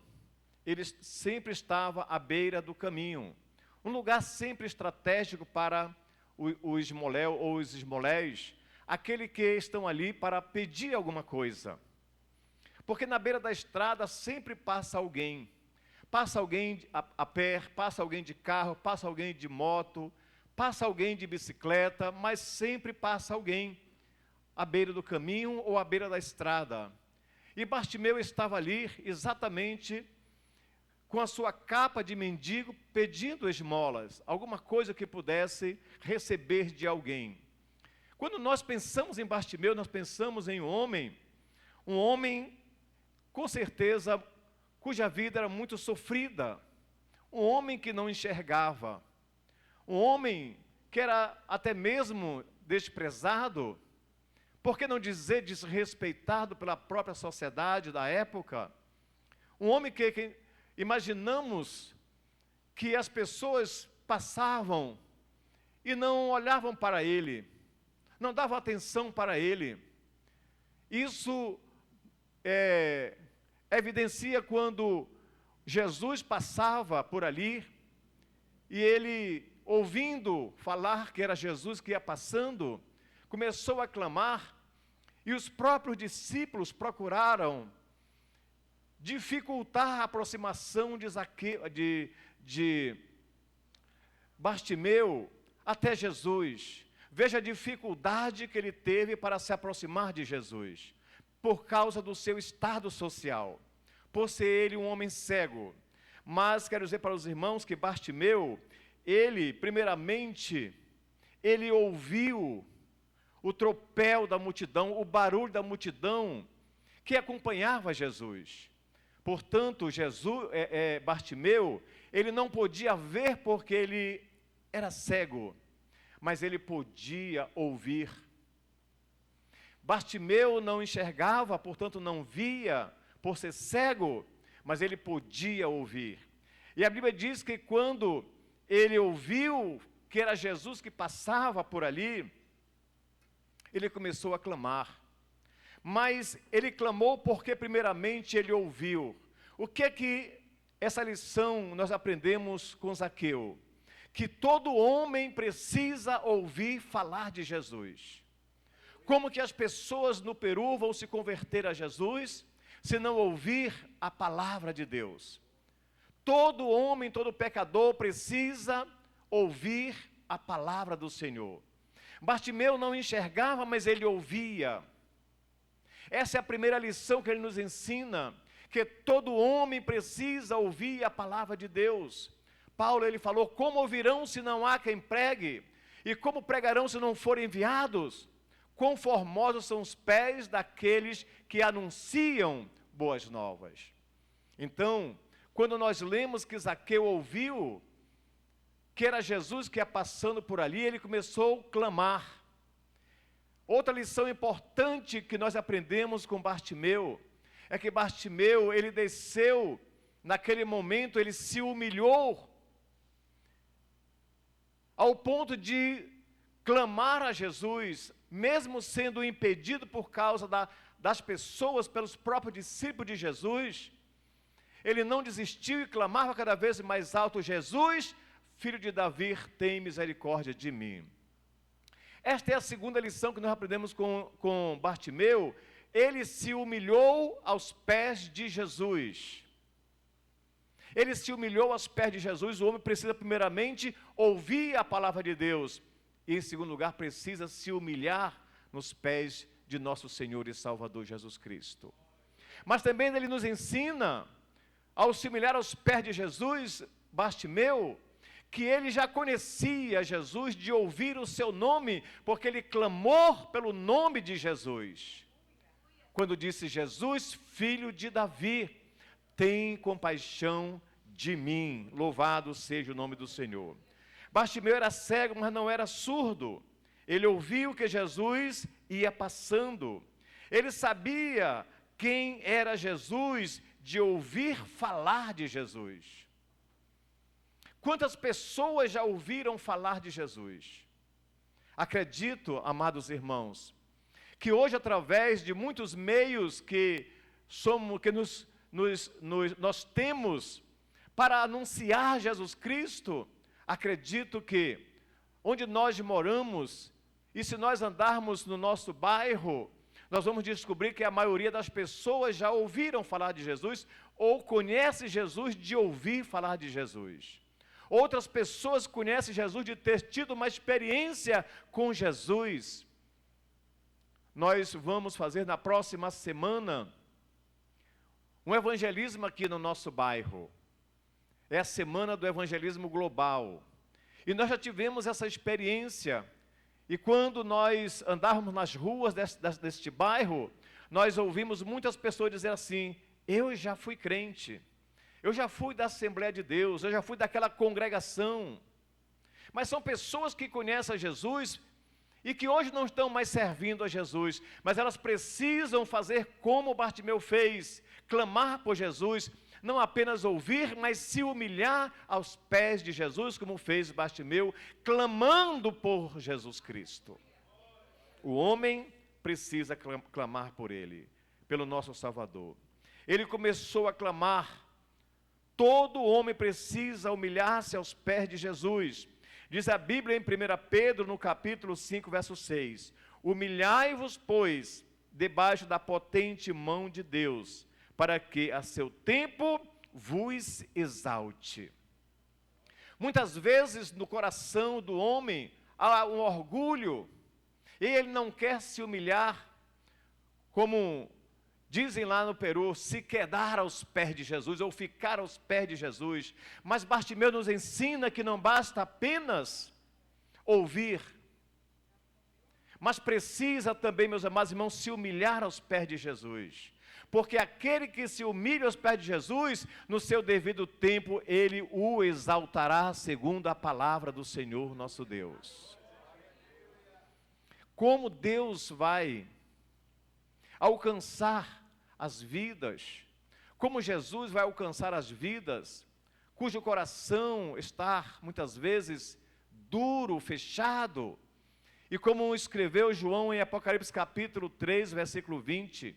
ele sempre estava à beira do caminho. Um lugar sempre estratégico para o esmoléu ou os esmoléis, aquele que estão ali para pedir alguma coisa. Porque na beira da estrada sempre passa alguém a pé, passa alguém de carro, passa alguém de moto, passa alguém de bicicleta, mas sempre passa alguém à beira do caminho ou à beira da estrada. E Bartimeu estava ali exatamente com a sua capa de mendigo, pedindo esmolas, alguma coisa que pudesse receber de alguém. Quando nós pensamos em Bartimeu, nós pensamos em um homem com certeza cuja vida era muito sofrida, um homem que não enxergava, um homem que era até mesmo desprezado, por que não dizer desrespeitado pela própria sociedade da época, um homem que imaginamos que as pessoas passavam e não olhavam para ele, não davam atenção para ele. Isso evidencia quando Jesus passava por ali e ele, ouvindo falar que era Jesus que ia passando, começou a clamar e os próprios discípulos procuraram dificultar a aproximação de Bartimeu até Jesus. Veja a dificuldade que ele teve para se aproximar de Jesus, por causa do seu estado social, por ser ele um homem cego. Mas quero dizer para os irmãos que Bartimeu, primeiramente, ele ouviu o tropel da multidão, o barulho da multidão que acompanhava Jesus. Portanto, Bartimeu, ele não podia ver porque ele era cego, mas ele podia ouvir. Bartimeu não enxergava, portanto não via, por ser cego, mas ele podia ouvir. E a Bíblia diz que quando ele ouviu que era Jesus que passava por ali, ele começou a clamar. Mas ele clamou porque primeiramente ele ouviu. O que é que essa lição nós aprendemos com Zaqueu? Que todo homem precisa ouvir falar de Jesus. Como que as pessoas no Peru vão se converter a Jesus se não ouvir a palavra de Deus? Todo homem, todo pecador precisa ouvir a palavra do Senhor. Bartimeu não enxergava, mas ele ouvia. Essa é a primeira lição que ele nos ensina, que todo homem precisa ouvir a palavra de Deus. Paulo, ele falou, como ouvirão se não há quem pregue? E como pregarão se não forem enviados? Quão formosos são os pés daqueles que anunciam boas novas. Então, quando nós lemos que Zaqueu ouviu que era Jesus que ia passando por ali, ele começou a clamar. Outra lição importante que nós aprendemos com Bartimeu, é que Bartimeu, ele desceu, naquele momento, ele se humilhou, ao ponto de clamar a Jesus, mesmo sendo impedido por causa das pessoas, pelos próprios discípulos de Jesus, ele não desistiu e clamava cada vez mais alto, Jesus, Filho de Davi, tem misericórdia de mim. Esta é a segunda lição que nós aprendemos com Bartimeu. Ele se humilhou aos pés de Jesus. Ele se humilhou aos pés de Jesus. O homem precisa primeiramente ouvir a palavra de Deus. E em segundo lugar, precisa se humilhar nos pés de nosso Senhor e Salvador Jesus Cristo. Mas também ele nos ensina, ao se humilhar aos pés de Jesus, Bartimeu, que ele já conhecia Jesus de ouvir o seu nome, porque ele clamou pelo nome de Jesus. Quando disse, Jesus, filho de Davi, tem compaixão de mim. Louvado seja o nome do Senhor. Bartimeu era cego, mas não era surdo. Ele ouviu que Jesus ia passando. Ele sabia quem era Jesus de ouvir falar de Jesus. Quantas pessoas já ouviram falar de Jesus? Acredito, amados irmãos, que hoje, através de muitos meios que nós temos para anunciar Jesus Cristo, acredito que onde nós moramos, e se nós andarmos no nosso bairro, nós vamos descobrir que a maioria das pessoas já ouviram falar de Jesus ou conhece Jesus de ouvir falar de Jesus. Outras pessoas conhecem Jesus de ter tido uma experiência com Jesus. Nós vamos fazer na próxima semana um evangelismo aqui no nosso bairro. É a semana do evangelismo global. E nós já tivemos essa experiência. E quando nós andarmos nas ruas deste bairro, nós ouvimos muitas pessoas dizer assim: eu já fui crente, eu já fui da Assembleia de Deus, eu já fui daquela congregação. Mas são pessoas que conhecem a Jesus e que hoje não estão mais servindo a Jesus, mas elas precisam fazer como Bartimeu fez, clamar por Jesus, não apenas ouvir, mas se humilhar aos pés de Jesus, como fez Bartimeu, clamando por Jesus Cristo. O homem precisa clamar por ele, pelo nosso Salvador. Ele começou a clamar. Todo homem precisa humilhar-se aos pés de Jesus. Diz a Bíblia em 1 Pedro, no capítulo 5, verso 6. Humilhai-vos, pois, debaixo da potente mão de Deus, para que a seu tempo vos exalte. Muitas vezes no coração do homem há um orgulho, e ele não quer se humilhar, como dizem lá no Peru, se quedar aos pés de Jesus, ou ficar aos pés de Jesus. Mas Bartimeu nos ensina que não basta apenas ouvir, mas precisa também, meus amados irmãos, se humilhar aos pés de Jesus. Porque aquele que se humilha aos pés de Jesus, no seu devido tempo, ele o exaltará, segundo a palavra do Senhor nosso Deus. Como Deus vai alcançar as vidas, como Jesus vai alcançar as vidas, cujo coração está, muitas vezes, duro, fechado. E como escreveu João em Apocalipse capítulo 3, versículo 20,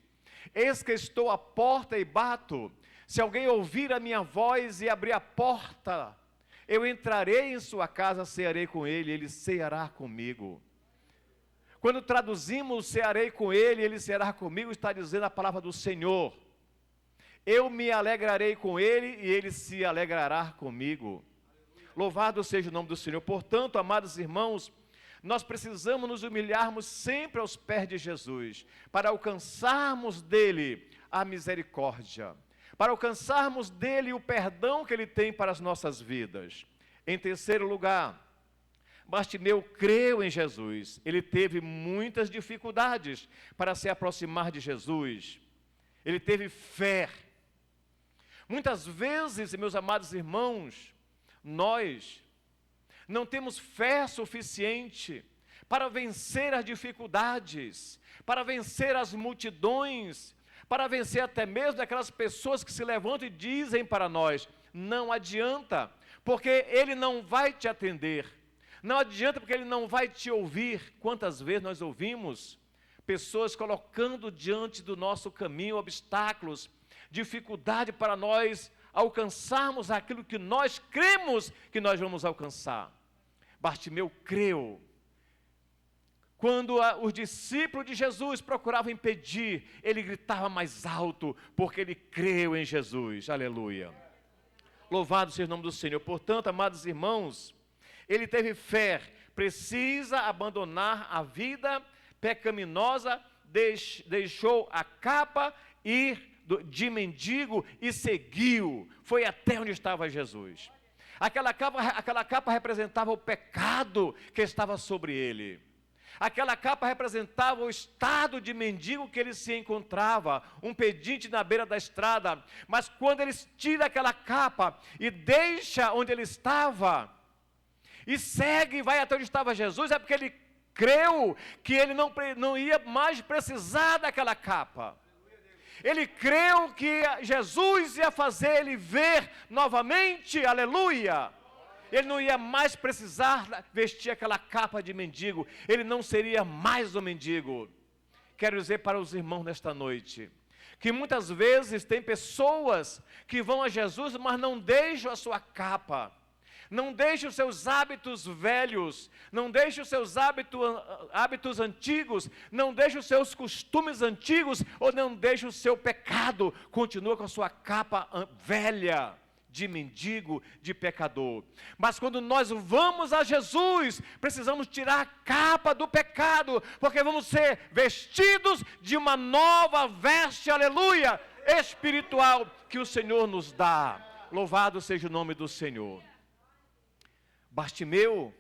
eis que estou à porta e bato, se alguém ouvir a minha voz e abrir a porta, eu entrarei em sua casa, cearei com ele, ele ceará comigo. Quando traduzimos cearei com ele, ele ceará comigo, está dizendo a palavra do Senhor. Eu me alegrarei com ele e ele se alegrará comigo. Louvado seja o nome do Senhor. Portanto, amados irmãos, nós precisamos nos humilharmos sempre aos pés de Jesus, para alcançarmos dele a misericórdia, para alcançarmos dele o perdão que ele tem para as nossas vidas. Em terceiro lugar, Bartimeu creu em Jesus. Ele teve muitas dificuldades para se aproximar de Jesus. Ele teve fé. Muitas vezes, meus amados irmãos, nós não temos fé suficiente para vencer as dificuldades, para vencer as multidões, para vencer até mesmo aquelas pessoas que se levantam e dizem para nós: não adianta, porque ele não vai te atender. Não adianta porque ele não vai te ouvir. Quantas vezes nós ouvimos pessoas colocando diante do nosso caminho obstáculos, dificuldade para nós alcançarmos aquilo que nós cremos que nós vamos alcançar. Bartimeu creu. Quando os discípulos de Jesus procuravam impedir, ele gritava mais alto, porque ele creu em Jesus. Aleluia. Louvado seja o nome do Senhor. Portanto, amados irmãos, ele teve fé, precisa abandonar a vida pecaminosa, deixou a capa de mendigo e seguiu, foi até onde estava Jesus. Aquela capa representava o pecado que estava sobre ele. Aquela capa representava o estado de mendigo que ele se encontrava, um pedinte na beira da estrada. Mas quando ele tira aquela capa e deixa onde ele estava, e segue e vai até onde estava Jesus, é porque ele creu que ele não ia mais precisar daquela capa. Ele creu que Jesus ia fazer ele ver novamente, aleluia. Ele não ia mais precisar vestir aquela capa de mendigo. Ele não seria mais um mendigo. Quero dizer para os irmãos nesta noite, que muitas vezes tem pessoas que vão a Jesus, mas não deixam a sua capa. Não deixe os seus hábitos velhos, não deixe os seus hábitos antigos, não deixe os seus costumes antigos, ou não deixe o seu pecado, continua com a sua capa velha, de mendigo, de pecador. Mas quando nós vamos a Jesus, precisamos tirar a capa do pecado, porque vamos ser vestidos de uma nova veste, aleluia, espiritual, que o Senhor nos dá. Louvado seja o nome do Senhor. Bartimeu,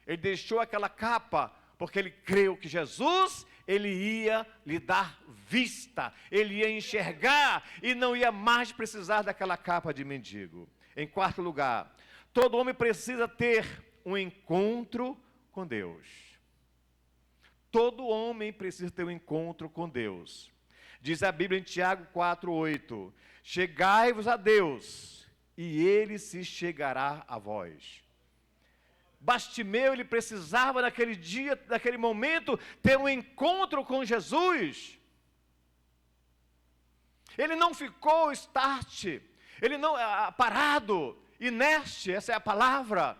ele deixou aquela capa, porque ele creu que Jesus, ele ia lhe dar vista, ele ia enxergar, e não ia mais precisar daquela capa de mendigo. Em quarto lugar, todo homem precisa ter um encontro com Deus. Todo homem precisa ter um encontro com Deus. Diz a Bíblia em Tiago 4:8, chegai-vos a Deus, e Ele se chegará a vós. Bartimeu, ele precisava naquele dia, naquele momento, ter um encontro com Jesus. Ele não ficou ele não parado, inerte, essa é a palavra.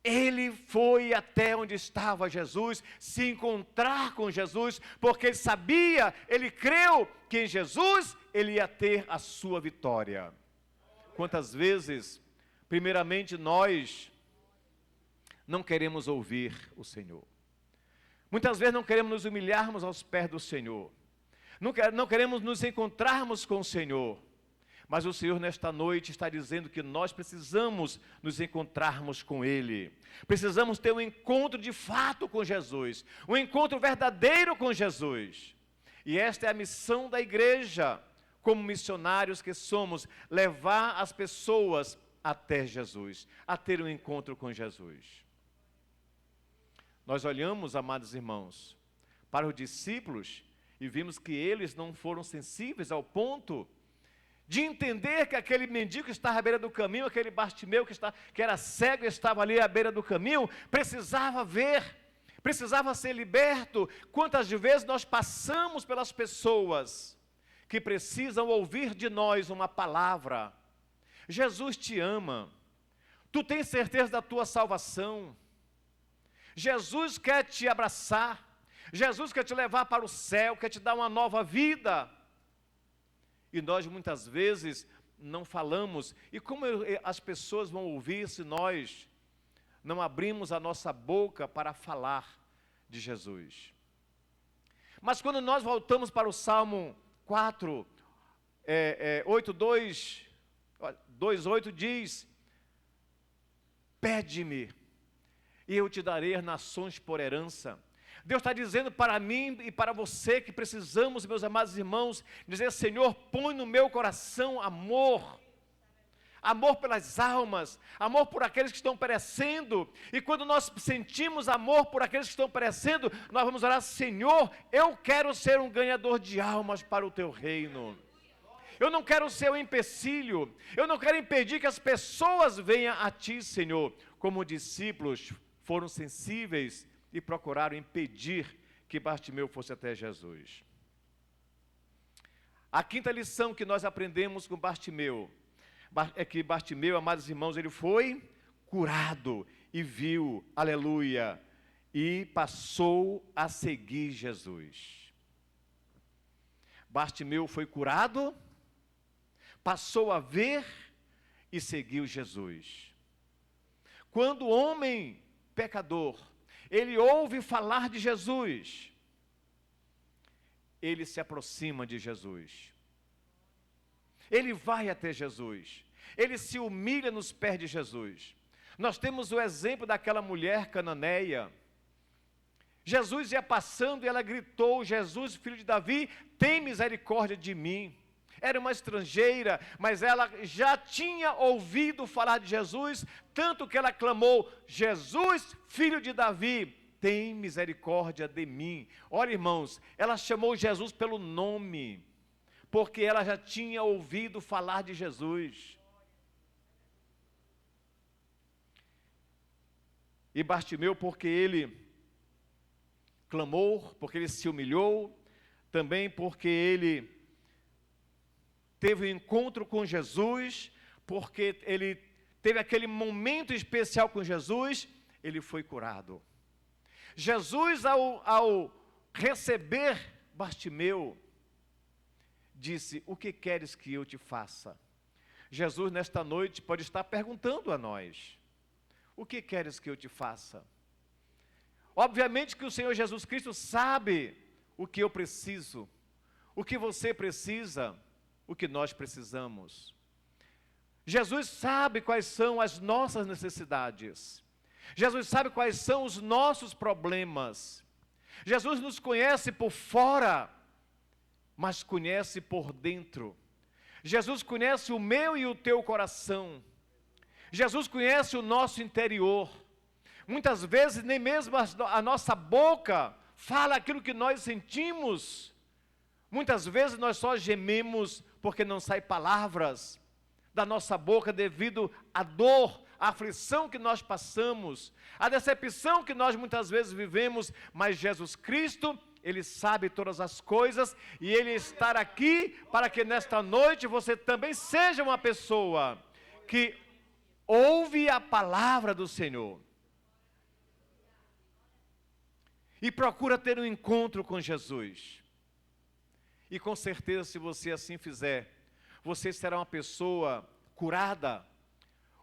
Ele foi até onde estava Jesus, se encontrar com Jesus, porque ele sabia, ele creu que em Jesus ele ia ter a sua vitória. Quantas vezes, primeiramente nós não queremos ouvir o Senhor. Muitas vezes não queremos nos humilharmos aos pés do Senhor. Não queremos nos encontrarmos com o Senhor. Mas o Senhor nesta noite está dizendo que nós precisamos nos encontrarmos com Ele. Precisamos ter um encontro de fato com Jesus. Um encontro verdadeiro com Jesus. E esta é a missão da igreja, como missionários que somos, levar as pessoas até Jesus, a ter um encontro com Jesus. Nós olhamos, amados irmãos, para os discípulos e vimos que eles não foram sensíveis ao ponto de entender que aquele mendigo que estava à beira do caminho, aquele Bartimeu que era cego e estava ali à beira do caminho, precisava ver, precisava ser liberto. Quantas vezes nós passamos pelas pessoas que precisam ouvir de nós uma palavra: Jesus te ama, tu tens certeza da tua salvação, Jesus quer te abraçar, Jesus quer te levar para o céu, quer te dar uma nova vida. E nós muitas vezes não falamos. E como as pessoas vão ouvir se nós não abrimos a nossa boca para falar de Jesus? Mas quando nós voltamos para o Salmo 4, 2:8 diz: pede-me, e eu te darei as nações por herança. Deus está dizendo para mim e para você que precisamos, meus amados irmãos, dizer: Senhor, põe no meu coração amor. Amor pelas almas, amor por aqueles que estão perecendo. E quando nós sentimos amor por aqueles que estão perecendo, nós vamos orar: Senhor, eu quero ser um ganhador de almas para o teu reino. Eu não quero ser um empecilho, eu não quero impedir que as pessoas venham a ti, Senhor. Como discípulos foram sensíveis e procuraram impedir que Bartimeu fosse até Jesus. A quinta lição que nós aprendemos com Bartimeu é que Bartimeu, amados irmãos, ele foi curado e viu, aleluia, e passou a seguir Jesus. Bartimeu foi curado, passou a ver e seguiu Jesus. Quando o homem pecador, ele ouve falar de Jesus, ele se aproxima de Jesus. Ele vai até Jesus. Ele se humilha nos pés de Jesus. Nós temos o exemplo daquela mulher cananeia. Jesus ia passando e ela gritou: Jesus, filho de Davi, tem misericórdia de mim. Era uma estrangeira, mas ela já tinha ouvido falar de Jesus, tanto que ela clamou: Jesus, filho de Davi, tem misericórdia de mim. Olha, irmãos, ela chamou Jesus pelo nome, porque ela já tinha ouvido falar de Jesus. E Bartimeu, porque ele clamou, porque ele se humilhou, também porque ele teve um encontro com Jesus, porque ele teve aquele momento especial com Jesus, ele foi curado. Jesus, ao receber Bartimeu, disse: o que queres que eu te faça? Jesus, nesta noite, pode estar perguntando a nós: o que queres que eu te faça? Obviamente que o Senhor Jesus Cristo sabe o que eu preciso, o que você precisa, o que nós precisamos. Jesus sabe quais são as nossas necessidades. Jesus sabe quais são os nossos problemas. Jesus nos conhece por fora, mas conhece por dentro. Jesus conhece o meu e o teu coração. Jesus conhece o nosso interior. Muitas vezes nem mesmo a nossa boca fala aquilo que nós sentimos. Muitas vezes nós só gememos porque não saem palavras da nossa boca devido à dor, à aflição que nós passamos, à decepção que nós muitas vezes vivemos, mas Jesus Cristo, Ele sabe todas as coisas e Ele está aqui para que nesta noite você também seja uma pessoa que ouve a palavra do Senhor e procura ter um encontro com Jesus. E com certeza, se você assim fizer, você será uma pessoa curada,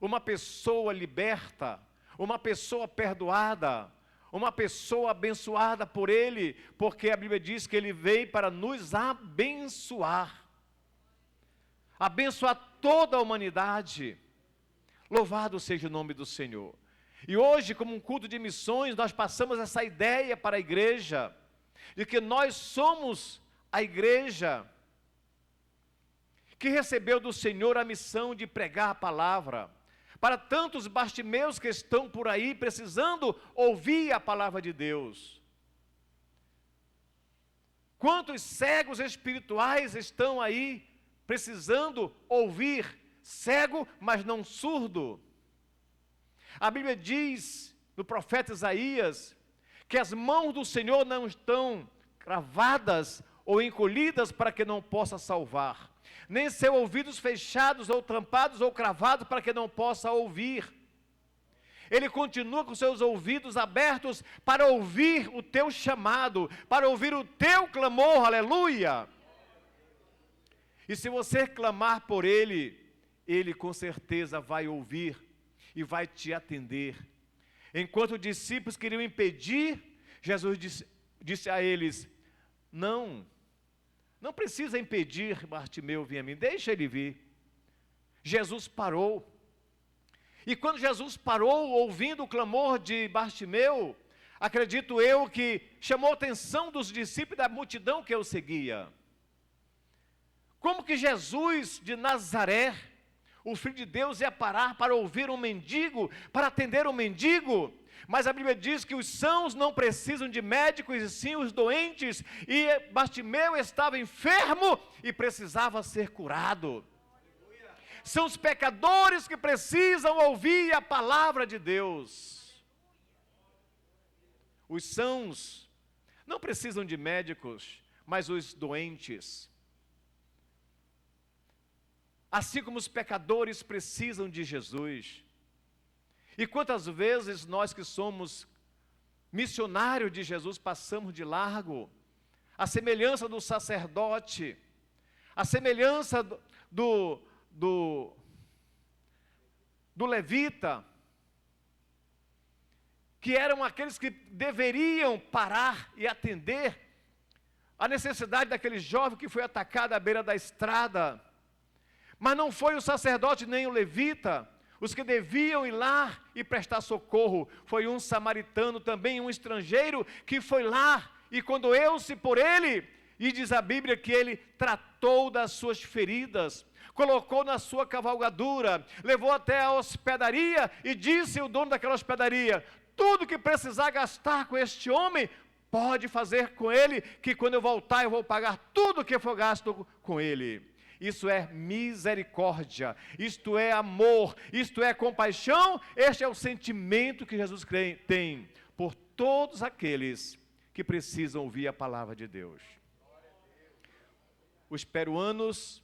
uma pessoa liberta, uma pessoa perdoada, uma pessoa abençoada por Ele, porque a Bíblia diz que Ele veio para nos abençoar, abençoar toda a humanidade. Louvado seja o nome do Senhor. E hoje, como um culto de missões, nós passamos essa ideia para a igreja, de que nós somos a igreja que recebeu do Senhor a missão de pregar a palavra, para tantos Bartimeus que estão por aí precisando ouvir a palavra de Deus. Quantos cegos espirituais estão aí precisando ouvir, cego, mas não surdo. A Bíblia diz, no profeta Isaías, que as mãos do Senhor não estão cravadas ou encolhidas para que não possa salvar, nem seus ouvidos fechados ou tampados ou cravados para que não possa ouvir. Ele continua com seus ouvidos abertos para ouvir o teu chamado, para ouvir o teu clamor, aleluia. E se você clamar por Ele, Ele com certeza vai ouvir e vai te atender. Enquanto os discípulos queriam impedir, Jesus disse a eles: não precisa impedir Bartimeu vir a mim, deixa ele vir. Jesus parou. E quando Jesus parou, ouvindo o clamor de Bartimeu, acredito eu que chamou a atenção dos discípulos e da multidão que o seguia. Como que Jesus de Nazaré, o Filho de Deus, ia parar para ouvir um mendigo, para atender um mendigo? Mas a Bíblia diz que os sãos não precisam de médicos, e sim os doentes, e Bartimeu estava enfermo e precisava ser curado. São os pecadores que precisam ouvir a palavra de Deus. Os sãos não precisam de médicos, mas os doentes. Assim como os pecadores precisam de Jesus. E quantas vezes nós que somos missionários de Jesus passamos de largo, a semelhança do sacerdote, a semelhança do levita, que eram aqueles que deveriam parar e atender a necessidade daquele jovem que foi atacado à beira da estrada. Mas não foi o sacerdote nem o levita, os que deviam ir lá e prestar socorro. Foi um samaritano também, um estrangeiro, que foi lá e condoeu-se por ele. E diz a Bíblia que ele tratou das suas feridas, colocou na sua cavalgadura, levou até a hospedaria e disse o dono daquela hospedaria: tudo que precisar gastar com este homem, pode fazer com ele, que quando eu voltar eu vou pagar tudo que for gasto com ele. Isso é misericórdia, isto é amor, isto é compaixão. Este é o sentimento que Jesus tem por todos aqueles que precisam ouvir a palavra de Deus. Os peruanos,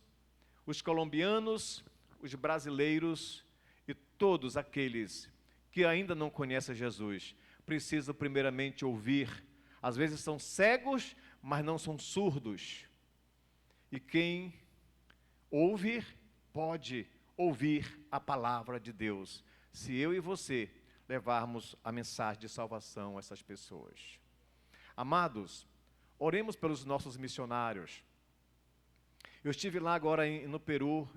os colombianos, os brasileiros e todos aqueles que ainda não conhecem Jesus, precisam primeiramente ouvir. Às vezes são cegos, mas não são surdos. E quem ouvir, pode ouvir a palavra de Deus, se eu e você levarmos a mensagem de salvação a essas pessoas. Amados, oremos pelos nossos missionários. Eu estive lá agora no Peru,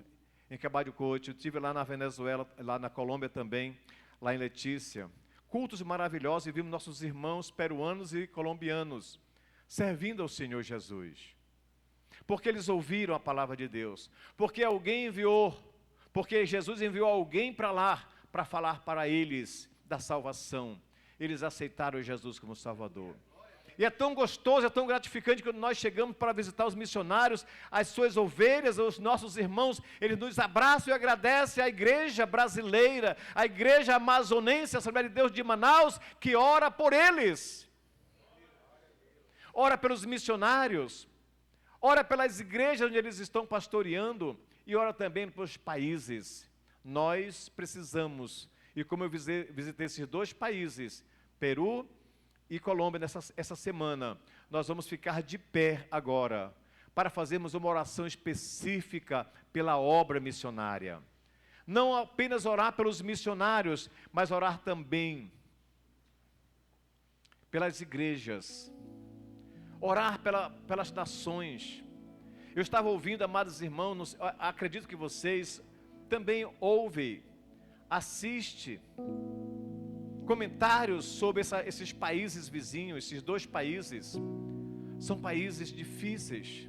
em Cabalhocote, eu estive lá na Venezuela, lá na Colômbia também, lá em Letícia. Cultos maravilhosos, e vimos nossos irmãos peruanos e colombianos servindo ao Senhor Jesus. Porque eles ouviram a palavra de Deus, porque Jesus enviou alguém para lá, para falar para eles da salvação. Eles aceitaram Jesus como Salvador. E é tão gostoso, é tão gratificante quando nós chegamos para visitar os missionários, as suas ovelhas, os nossos irmãos, eles nos abraçam e agradecem a igreja brasileira, a igreja amazonense, a Assembleia de Deus de Manaus, que ora por eles. Ora pelos missionários, ora pelas igrejas onde eles estão pastoreando e ora também pelos países. Nós precisamos, e como eu visitei esses dois países, Peru e Colômbia, essa semana, nós vamos ficar de pé agora, para fazermos uma oração específica pela obra missionária. Não apenas orar pelos missionários, mas orar também pelas igrejas, orar pelas nações. Eu estava ouvindo, amados irmãos, acredito que vocês também ouvem, assistem comentários sobre esses países vizinhos. Esses dois países são países difíceis.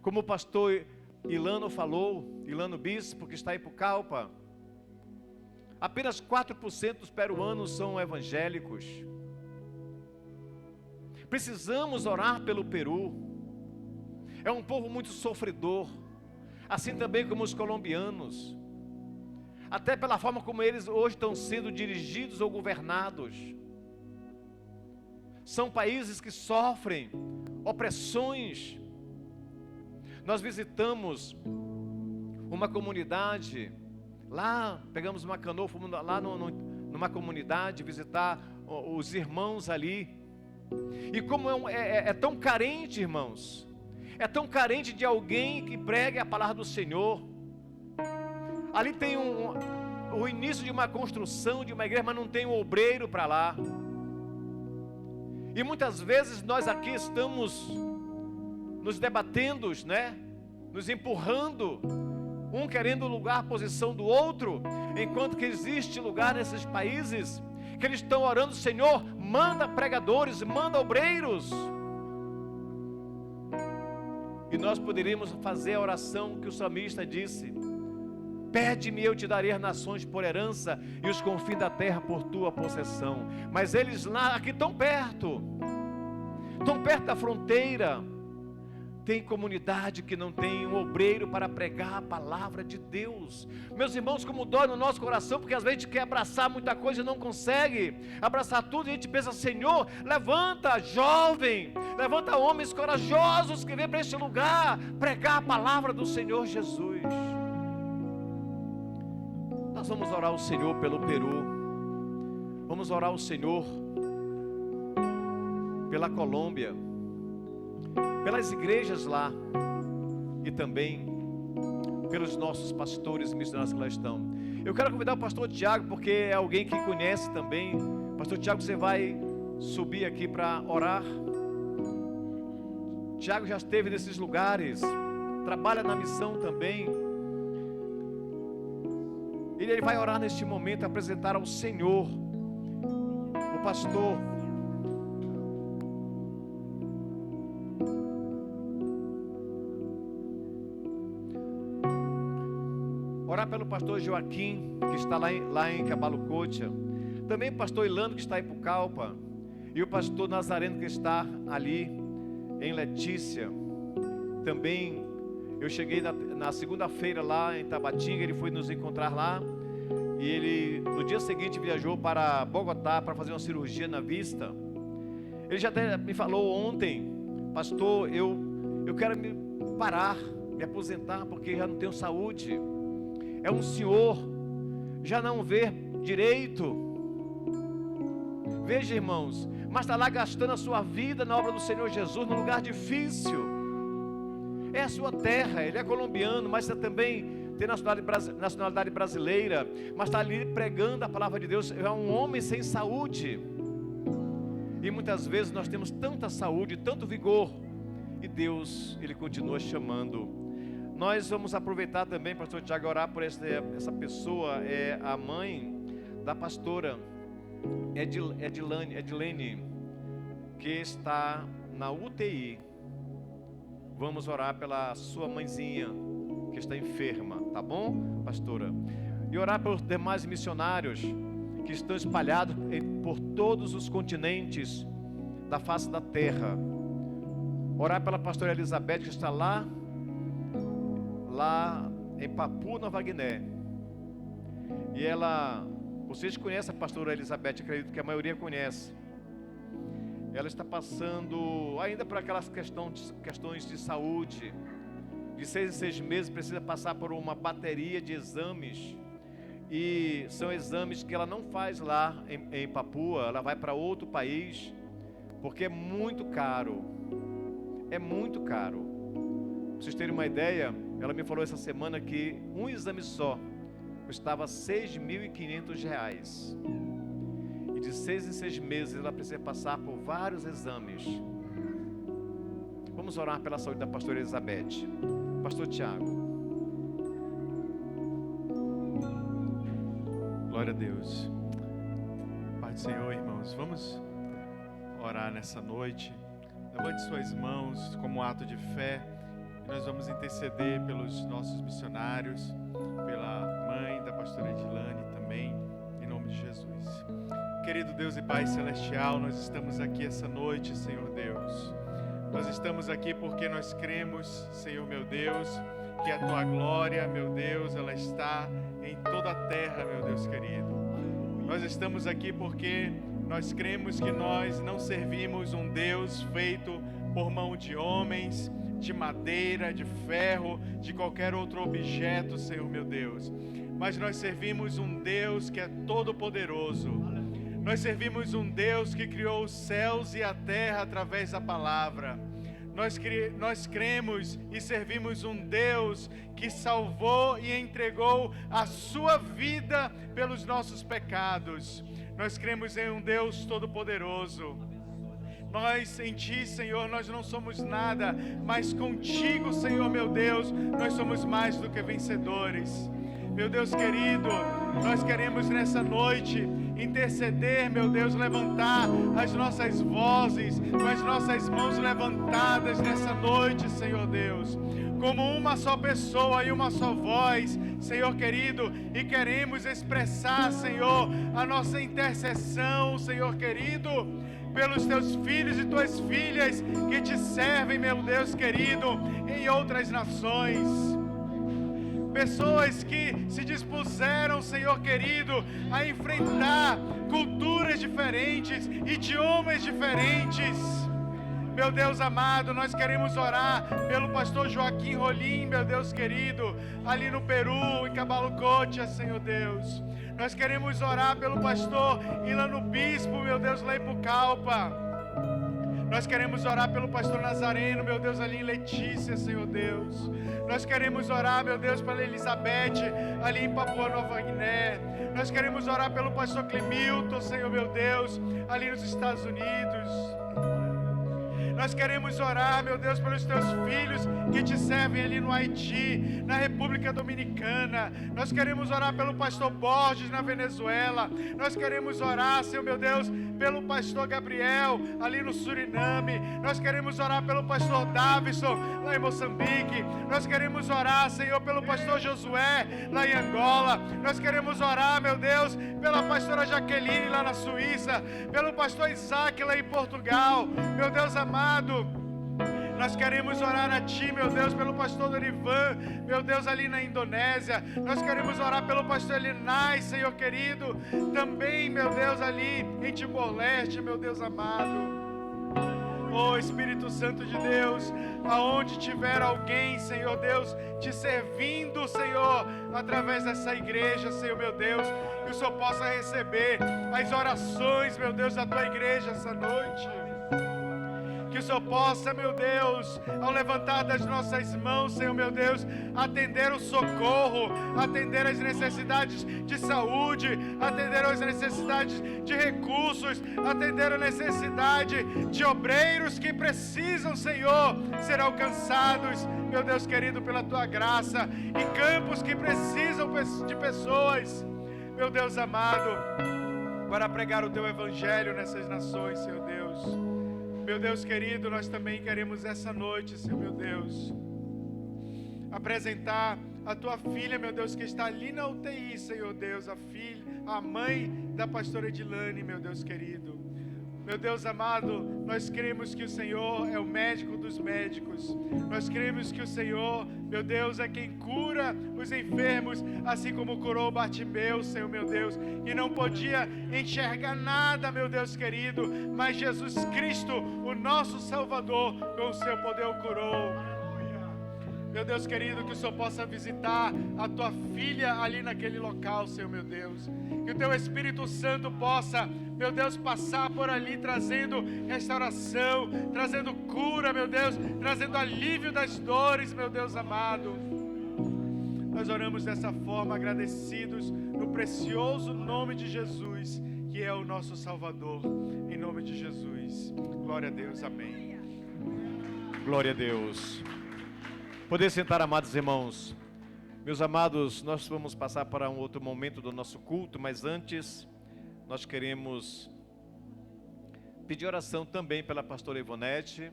Como o pastor Ilano falou, Ilano Bispo, que está em Pucallpa, apenas 4% dos peruanos são evangélicos. Precisamos orar pelo Peru. É um povo muito sofredor, assim também como os colombianos. Até pela forma como eles hoje estão sendo dirigidos ou governados. São países que sofrem opressões. Nós visitamos uma comunidade, lá pegamos uma canoa, fomos lá numa comunidade visitar os irmãos ali. E como é tão carente, irmãos, é tão carente de alguém que pregue a palavra do Senhor. Ali tem o início de uma construção de uma igreja, mas não tem um obreiro para lá. E muitas vezes nós aqui estamos nos debatendo, né? Nos empurrando, um querendo lugar, posição do outro, enquanto que existe lugar nesses países que eles estão orando: Senhor, manda pregadores, manda obreiros. E nós poderíamos fazer a oração que o salmista disse: pede-me, eu te darei as nações por herança e os confins da terra por tua possessão. Mas eles lá, aqui tão perto da fronteira, tem comunidade que não tem um obreiro para pregar a palavra de Deus. Meus irmãos, como dói no nosso coração, porque às vezes a gente quer abraçar muita coisa e não consegue abraçar tudo, e a gente pensa: Senhor, levanta jovem, levanta homens corajosos que vêm para este lugar pregar a palavra do Senhor Jesus. Nós vamos orar ao Senhor pelo Peru, vamos orar ao Senhor pela Colômbia, pelas igrejas lá e também pelos nossos pastores e missionários que lá estão. Eu quero convidar o pastor Tiago, porque é alguém que conhece também. Pastor Tiago, você vai subir aqui para orar. Tiago já esteve nesses lugares, trabalha na missão também. E ele vai orar neste momento, apresentar ao Senhor o pastor. Orar pelo pastor Joaquim, que está lá em Cabalucotia. Também o pastor Ilano, que está em Pucallpa. E o pastor Nazareno, que está ali em Letícia. Também eu cheguei na segunda-feira lá em Tabatinga, ele foi nos encontrar lá. E ele, no dia seguinte, viajou para Bogotá para fazer uma cirurgia na vista. Ele já até me falou ontem: pastor, eu quero me aposentar, porque já não tenho saúde. É um senhor, já não vê direito. Veja, irmãos, mas está lá gastando a sua vida na obra do Senhor Jesus, num lugar difícil. É a sua terra, ele é colombiano, mas também tem nacionalidade brasileira, mas está ali pregando a palavra de Deus. É um homem sem saúde. E muitas vezes nós temos tanta saúde, tanto vigor, e Deus, ele continua chamando. Nós vamos aproveitar também, pastor Tiago, orar por essa pessoa, é a mãe da pastora Edilene, que está na UTI. Vamos orar pela sua mãezinha, que está enferma, tá bom, pastora? E orar pelos demais missionários que estão espalhados por todos os continentes da face da terra. Orar pela pastora Elizabeth, que está lá em Papua Nova Guiné. E vocês conhecem a pastora Elizabeth, acredito que a maioria conhece. Ela está passando ainda por aquelas questões de saúde. De 6 em 6 meses precisa passar por uma bateria de exames. E são exames que ela não faz lá em Papua, ela vai para outro país, porque é muito caro. É muito caro. Para vocês terem uma ideia, ela me falou essa semana que um exame só custava R$6.500. E de 6 em 6 meses ela precisa passar por vários exames. Vamos orar pela saúde da pastora Elizabeth. Pastor Tiago. Glória a Deus. Pai do Senhor, irmãos, vamos orar nessa noite. Levante suas mãos como um ato de fé. Nós vamos interceder pelos nossos missionários, pela mãe da pastora Edilane também, em nome de Jesus. Querido Deus e Pai Celestial, nós estamos aqui essa noite, Senhor Deus. Nós estamos aqui porque nós cremos, Senhor meu Deus, que a Tua glória, meu Deus, ela está em toda a terra, meu Deus querido. Nós estamos aqui porque nós cremos que nós não servimos um Deus feito por mão de homens, de madeira, de ferro, de qualquer outro objeto, Senhor meu Deus. Mas nós servimos um Deus que é todo-poderoso. Nós servimos um Deus que criou os céus e a terra através da palavra. Nós cremos e servimos um Deus que salvou e entregou a sua vida pelos nossos pecados. Nós cremos em um Deus todo-poderoso. Nós em Ti, Senhor, nós não somos nada, mas contigo, Senhor meu Deus, nós somos mais do que vencedores. Meu Deus querido, nós queremos nessa noite interceder, meu Deus, levantar as nossas vozes, com as nossas mãos levantadas nessa noite, Senhor Deus, como uma só pessoa e uma só voz, Senhor querido, e queremos expressar, Senhor, a nossa intercessão, Senhor querido, pelos Teus filhos e Tuas filhas que Te servem, meu Deus querido, em outras nações. Pessoas que se dispuseram, Senhor querido, a enfrentar culturas diferentes, idiomas diferentes. Meu Deus amado, nós queremos orar pelo pastor Joaquim Rolim, meu Deus querido, ali no Peru, em Cabalucotia, Senhor Deus. Nós queremos orar pelo pastor Ilano Bispo, meu Deus, lá em Pucallpa. Nós queremos orar pelo pastor Nazareno, meu Deus, ali em Letícia, Senhor Deus. Nós queremos orar, meu Deus, pela Elizabeth, ali em Papua Nova Guiné. Nós queremos orar pelo pastor Clemilton, Senhor meu Deus, ali nos Estados Unidos. Nós queremos orar, meu Deus, pelos teus filhos que te servem ali no Haiti, na República Dominicana. Nós queremos orar pelo pastor Borges na Venezuela. Nós queremos orar, Senhor meu Deus, pelo pastor Gabriel ali no Suriname. Nós queremos orar pelo pastor Davison lá em Moçambique. Nós queremos orar, Senhor, pelo pastor Josué lá em Angola. Nós queremos orar, meu Deus, pela pastora Jaqueline lá na Suíça, pelo pastor Isaac lá em Portugal. Meu Deus amado, nós queremos orar a Ti, meu Deus, pelo pastor Dorivan, meu Deus, ali na Indonésia. Nós queremos orar pelo pastor Elinai, Senhor querido, também, meu Deus, ali em Timor-Leste, meu Deus amado. Oh, Espírito Santo de Deus, aonde tiver alguém, Senhor Deus, te servindo, Senhor, através dessa igreja, Senhor meu Deus, que o Senhor possa receber as orações, meu Deus, da Tua igreja essa noite. Que o Senhor possa, meu Deus, ao levantar das nossas mãos, Senhor meu Deus, atender o socorro, atender as necessidades de saúde, atender as necessidades de recursos, atender a necessidade de obreiros que precisam, Senhor, ser alcançados, meu Deus querido, pela Tua graça, e campos que precisam de pessoas, meu Deus amado, para pregar o Teu Evangelho nessas nações, Senhor Deus. Meu Deus querido, nós também queremos essa noite, Senhor meu Deus, apresentar a Tua filha, meu Deus, que está ali na UTI, Senhor Deus, a mãe da pastora Edilane, meu Deus querido. Meu Deus amado, nós cremos que o Senhor é o médico dos médicos. Nós cremos que o Senhor, meu Deus, é quem cura os enfermos, assim como curou Bartimeu, Senhor meu Deus, que não podia enxergar nada, meu Deus querido, mas Jesus Cristo, o nosso Salvador, com o seu poder o curou. Meu Deus querido, que o Senhor possa visitar a Tua filha ali naquele local, Senhor meu Deus. Que o Teu Espírito Santo possa, meu Deus, passar por ali trazendo restauração, trazendo cura, meu Deus, trazendo alívio das dores, meu Deus amado. Nós oramos dessa forma, agradecidos no precioso nome de Jesus, que é o nosso Salvador. Em nome de Jesus. Glória a Deus. Amém. Glória a Deus. Poder sentar, amados irmãos. Meus amados, nós vamos passar para um outro momento do nosso culto, mas antes nós queremos pedir oração também pela pastora Ivonete.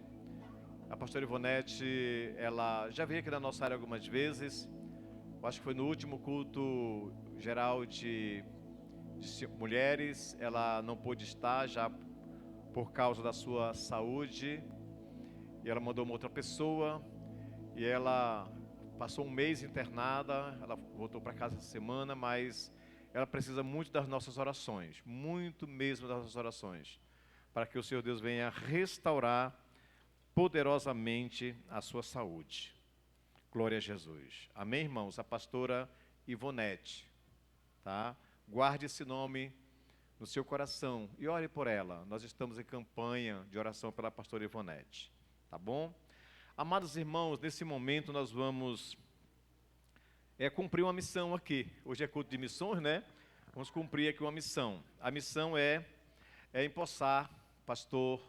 A pastora Ivonete, ela já veio aqui na nossa área algumas vezes. Eu acho que foi no último culto geral de mulheres. Ela não pôde estar já por causa da sua saúde. E ela mandou uma outra pessoa. E ela passou um mês internada, ela voltou para casa essa semana, mas ela precisa muito das nossas orações, muito mesmo das nossas orações, para que o Senhor Deus venha restaurar poderosamente a sua saúde. Glória a Jesus. Amém, irmãos? A pastora Ivonete, tá? Guarde esse nome no seu coração e ore por ela. Nós estamos em campanha de oração pela pastora Ivonete, tá bom? Amados irmãos, nesse momento nós vamos cumprir uma missão aqui. Hoje é culto de missões, né? Vamos cumprir aqui uma missão. A missão é empossar o pastor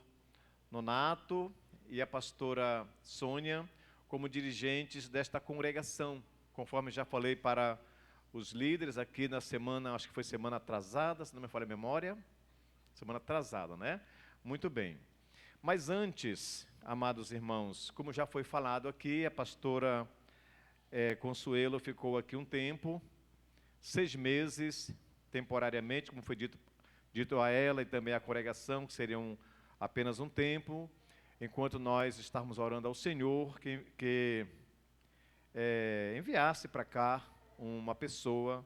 Nonato e a pastora Sônia como dirigentes desta congregação, conforme já falei para os líderes aqui na semana, acho que foi semana atrasada, se não me falha a memória, semana atrasada, né? Muito bem. Mas antes, amados irmãos, como já foi falado aqui, a pastora Consuelo ficou aqui um tempo, 6 meses, temporariamente, como foi dito a ela e também à congregação, que seriam apenas um tempo, enquanto nós estávamos orando ao Senhor, que enviasse para cá uma pessoa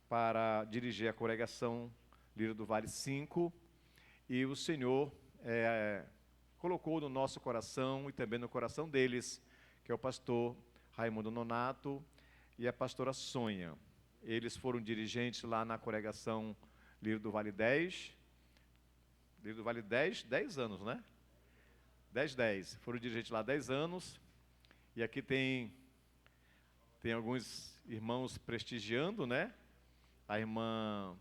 para dirigir a congregação Lírio do Vale 5, e o Senhor colocou no nosso coração e também no coração deles, que é o pastor Raimundo Nonato e a pastora Sônia. Eles foram dirigentes lá na congregação Lírio do Vale 10. Lírio do Vale 10 anos, né? 10. Foram dirigentes lá 10 anos. E aqui tem alguns irmãos prestigiando, né? A irmã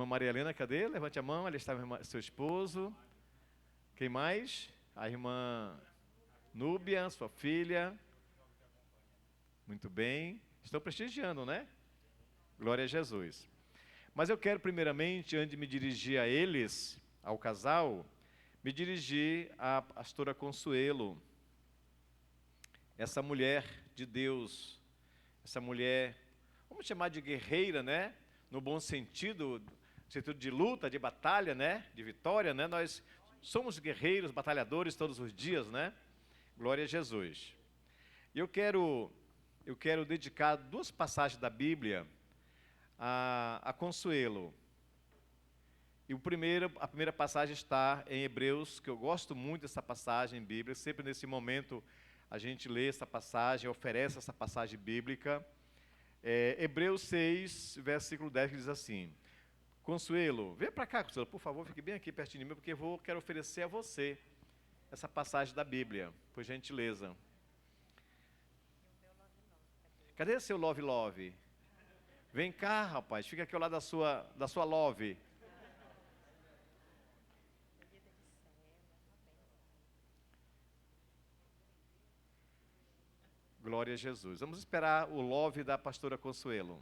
Maria Helena, cadê? Levante a mão, ali está seu esposo. Quem mais? A irmã Núbia, sua filha. Muito bem. Estão prestigiando, né? Glória a Jesus. Mas eu quero, primeiramente, antes de me dirigir a eles, ao casal, me dirigir à pastora Consuelo. Essa mulher de Deus, essa mulher, vamos chamar de guerreira, né? No bom sentido de luta, de batalha, né? De vitória, né? Nós somos guerreiros, batalhadores todos os dias, né? Glória a Jesus. E eu quero dedicar 2 passagens da Bíblia a Consuelo. E a primeira passagem está em Hebreus, que eu gosto muito dessa passagem bíblica. Sempre nesse momento a gente lê essa passagem, oferece essa passagem bíblica. Hebreus 6, versículo 10, que diz assim: Consuelo, vem para cá, Consuelo, por favor, fique bem aqui pertinho de mim, porque quero oferecer a você essa passagem da Bíblia, por gentileza. Cadê seu love love? Vem cá, rapaz, fica aqui ao lado da sua love. Glória a Jesus. Vamos esperar o love da pastora Consuelo.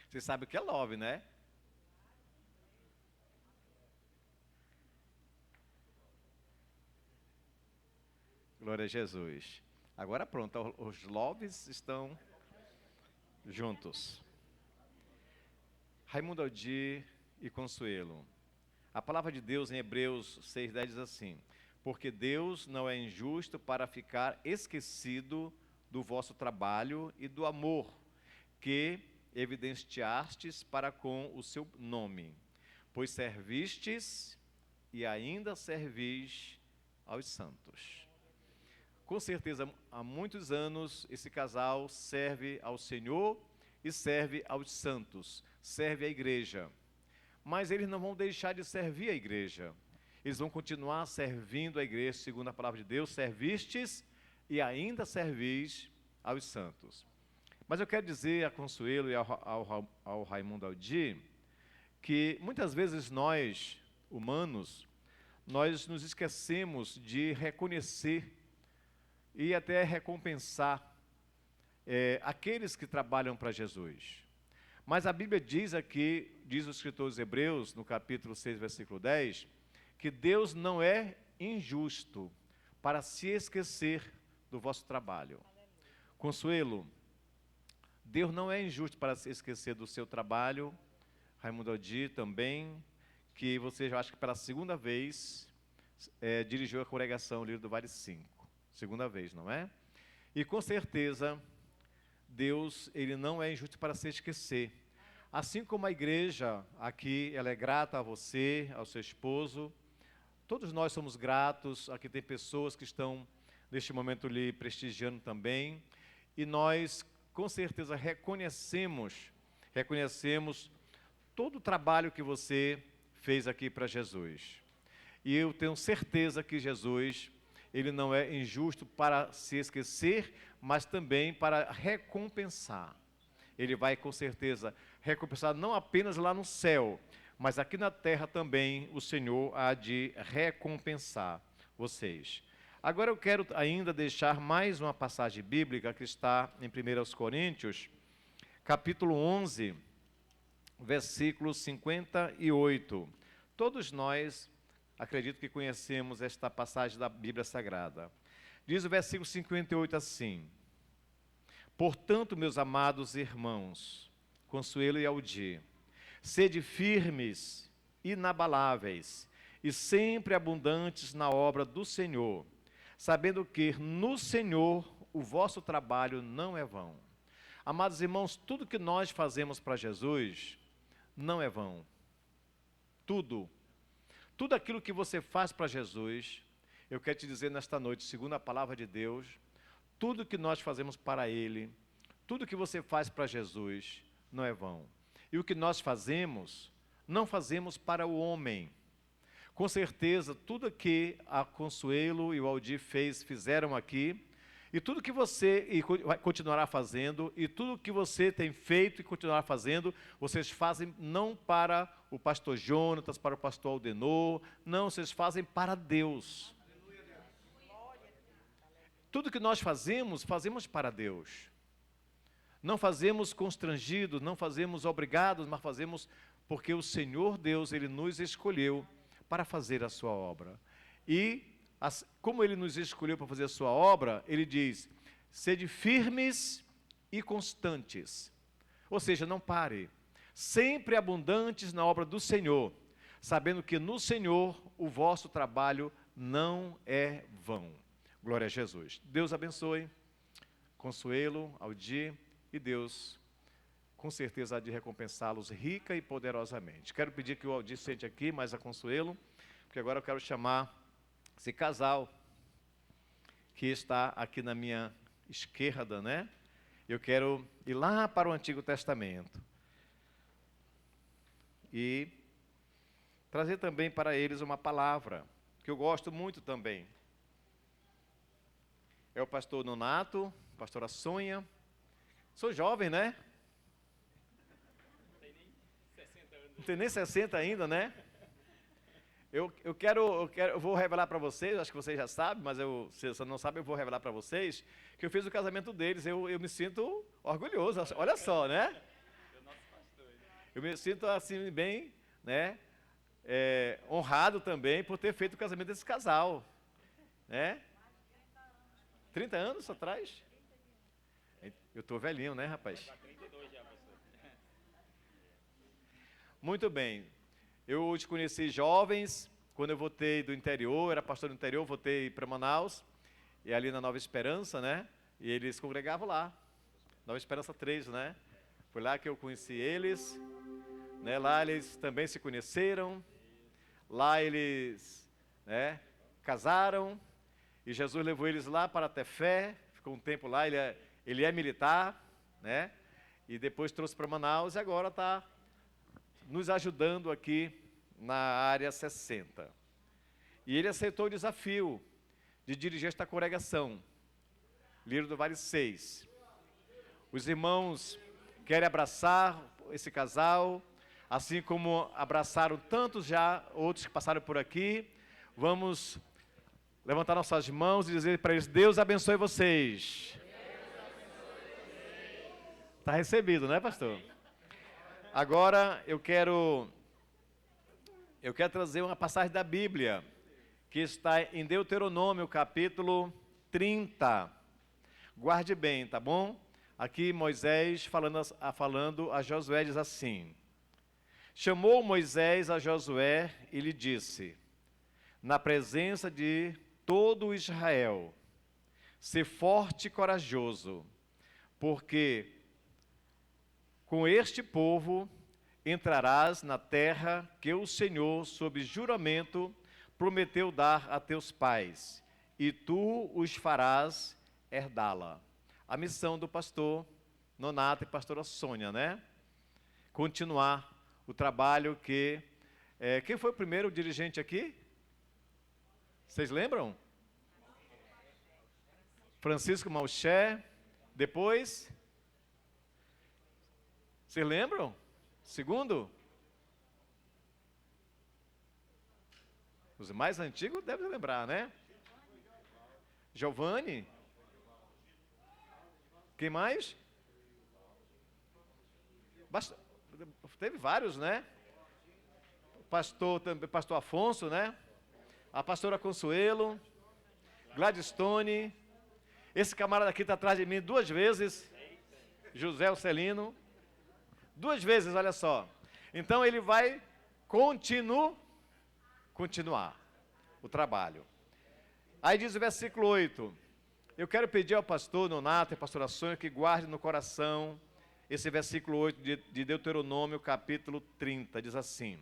Você sabe o que é love, né? Glória a Jesus. Agora pronto, os loves estão juntos. Raimundo Aldir e Consuelo. A palavra de Deus em Hebreus 6,10 diz assim: porque Deus não é injusto para ficar esquecido do vosso trabalho e do amor que evidenciastes para com o seu nome, pois servistes e ainda servis aos santos. Com certeza, há muitos anos, esse casal serve ao Senhor e serve aos santos, serve à igreja. Mas eles não vão deixar de servir a igreja. Eles vão continuar servindo a igreja, segundo a palavra de Deus, servistes e ainda servis aos santos. Mas eu quero dizer a Consuelo e ao Raimundo Aldir que muitas vezes nós, humanos, nós nos esquecemos de reconhecer e até recompensar aqueles que trabalham para Jesus. Mas a Bíblia diz aqui, diz o escritor dos Hebreus, no capítulo 6, versículo 10, que Deus não é injusto para se esquecer do vosso trabalho. Consuelo, Deus não é injusto para se esquecer do seu trabalho. Raimundo Aldir também, que você já acha que pela segunda vez dirigiu a congregação Lírio do Vale 5. Segunda vez, não é? E com certeza, Deus, ele não é injusto para se esquecer. Assim como a igreja aqui, ela é grata a você, ao seu esposo, todos nós somos gratos. Aqui tem pessoas que estão, neste momento, lhe prestigiando também. E nós, com certeza, reconhecemos todo o trabalho que você fez aqui para Jesus. E eu tenho certeza que Jesus, ele não é injusto para se esquecer, mas também para recompensar. Ele vai, com certeza, recompensar não apenas lá no céu, mas aqui na terra também o Senhor há de recompensar vocês. Agora eu quero ainda deixar mais uma passagem bíblica que está em 1 Coríntios, capítulo 11, versículo 58. Todos nós, acredito que conhecemos esta passagem da Bíblia Sagrada. Diz o versículo 58 assim: portanto, meus amados irmãos, Consuelo e Aldir, sede firmes, inabaláveis e sempre abundantes na obra do Senhor, sabendo que no Senhor o vosso trabalho não é vão. Amados irmãos, tudo que nós fazemos para Jesus não é vão. Tudo aquilo que você faz para Jesus, eu quero te dizer nesta noite, segundo a palavra de Deus, tudo que nós fazemos para Ele, tudo que você faz para Jesus, não é vão. E o que nós fazemos, não fazemos para o homem. Com certeza, tudo que a Consuelo e o Aldir fizeram aqui, E tudo que você vai continuará fazendo, e tudo que você tem feito e continuará fazendo, vocês fazem não para o pastor Jonatas, para o pastor Aldenor, não, vocês fazem para Deus. Tudo que nós fazemos, fazemos para Deus. Não fazemos constrangidos, não fazemos obrigados, mas fazemos porque o Senhor Deus, Ele nos escolheu para fazer a sua obra. E como Ele nos escolheu para fazer a sua obra, Ele diz, sede firmes e constantes. Ou seja, não pare. Sempre abundantes na obra do Senhor, sabendo que no Senhor o vosso trabalho não é vão. Glória a Jesus. Deus abençoe, Consuelo, Aldir, e Deus com certeza há de recompensá-los rica e poderosamente. Quero pedir que o Aldir sente aqui, mais a Consuelo, porque agora eu quero chamar esse casal que está aqui na minha esquerda, né? Eu quero ir lá para o Antigo Testamento e trazer também para eles uma palavra que eu gosto muito também. É o pastor Nonato, pastora Sônia. Sou jovem, né? Não tem nem 60 ainda, né? Eu vou revelar para vocês, acho que vocês já sabem, mas se você não sabe, eu vou revelar para vocês, que eu fiz o casamento deles. Eu me sinto orgulhoso, olha só, né? Eu me sinto assim bem, né? Honrado também por ter feito o casamento desse casal, né? 30 anos atrás? Eu estou velhinho, né, rapaz? Muito bem. Eu te conheci jovens, quando eu voltei do interior, era pastor do interior, voltei para Manaus, e ali na Nova Esperança, né? E eles congregavam lá, Nova Esperança 3, né? Foi lá que eu conheci eles, né? Lá eles também se conheceram, lá eles, né, casaram, e Jesus levou eles lá para Tefé, ficou um tempo lá, ele é militar, né? E depois trouxe para Manaus e agora está nos ajudando aqui na área 60. E ele aceitou o desafio de dirigir esta congregação, Lírio do Vale 6. Os irmãos querem abraçar esse casal, assim como abraçaram tantos já, outros que passaram por aqui. Vamos levantar nossas mãos e dizer para eles, Deus abençoe vocês. Está recebido, né, pastor? Agora eu quero trazer uma passagem da Bíblia, que está em Deuteronômio, capítulo 30. Guarde bem, tá bom? Aqui Moisés falando a Josué diz assim, chamou Moisés a Josué e lhe disse, na presença de todo Israel, ser forte e corajoso, porque com este povo entrarás na terra que o Senhor, sob juramento, prometeu dar a teus pais, e tu os farás herdá-la. A missão do pastor Nonato e pastora Sônia, né? Continuar o trabalho que... quem foi o primeiro dirigente aqui? Vocês lembram? Francisco Malché, depois... Vocês lembram? Segundo? Os mais antigos devem lembrar, né? Giovanni. Quem mais? Teve vários, né? Pastor Afonso, né? A pastora Consuelo. Gladstone. Esse camarada aqui está atrás de mim 2 vezes. José Celino. 2 vezes, olha só. Então ele vai continuar o trabalho. Aí diz o versículo 8. Eu quero pedir ao pastor Nonato e à pastora Sônia que guarde no coração esse versículo 8 de Deuteronômio, capítulo 30. Diz assim,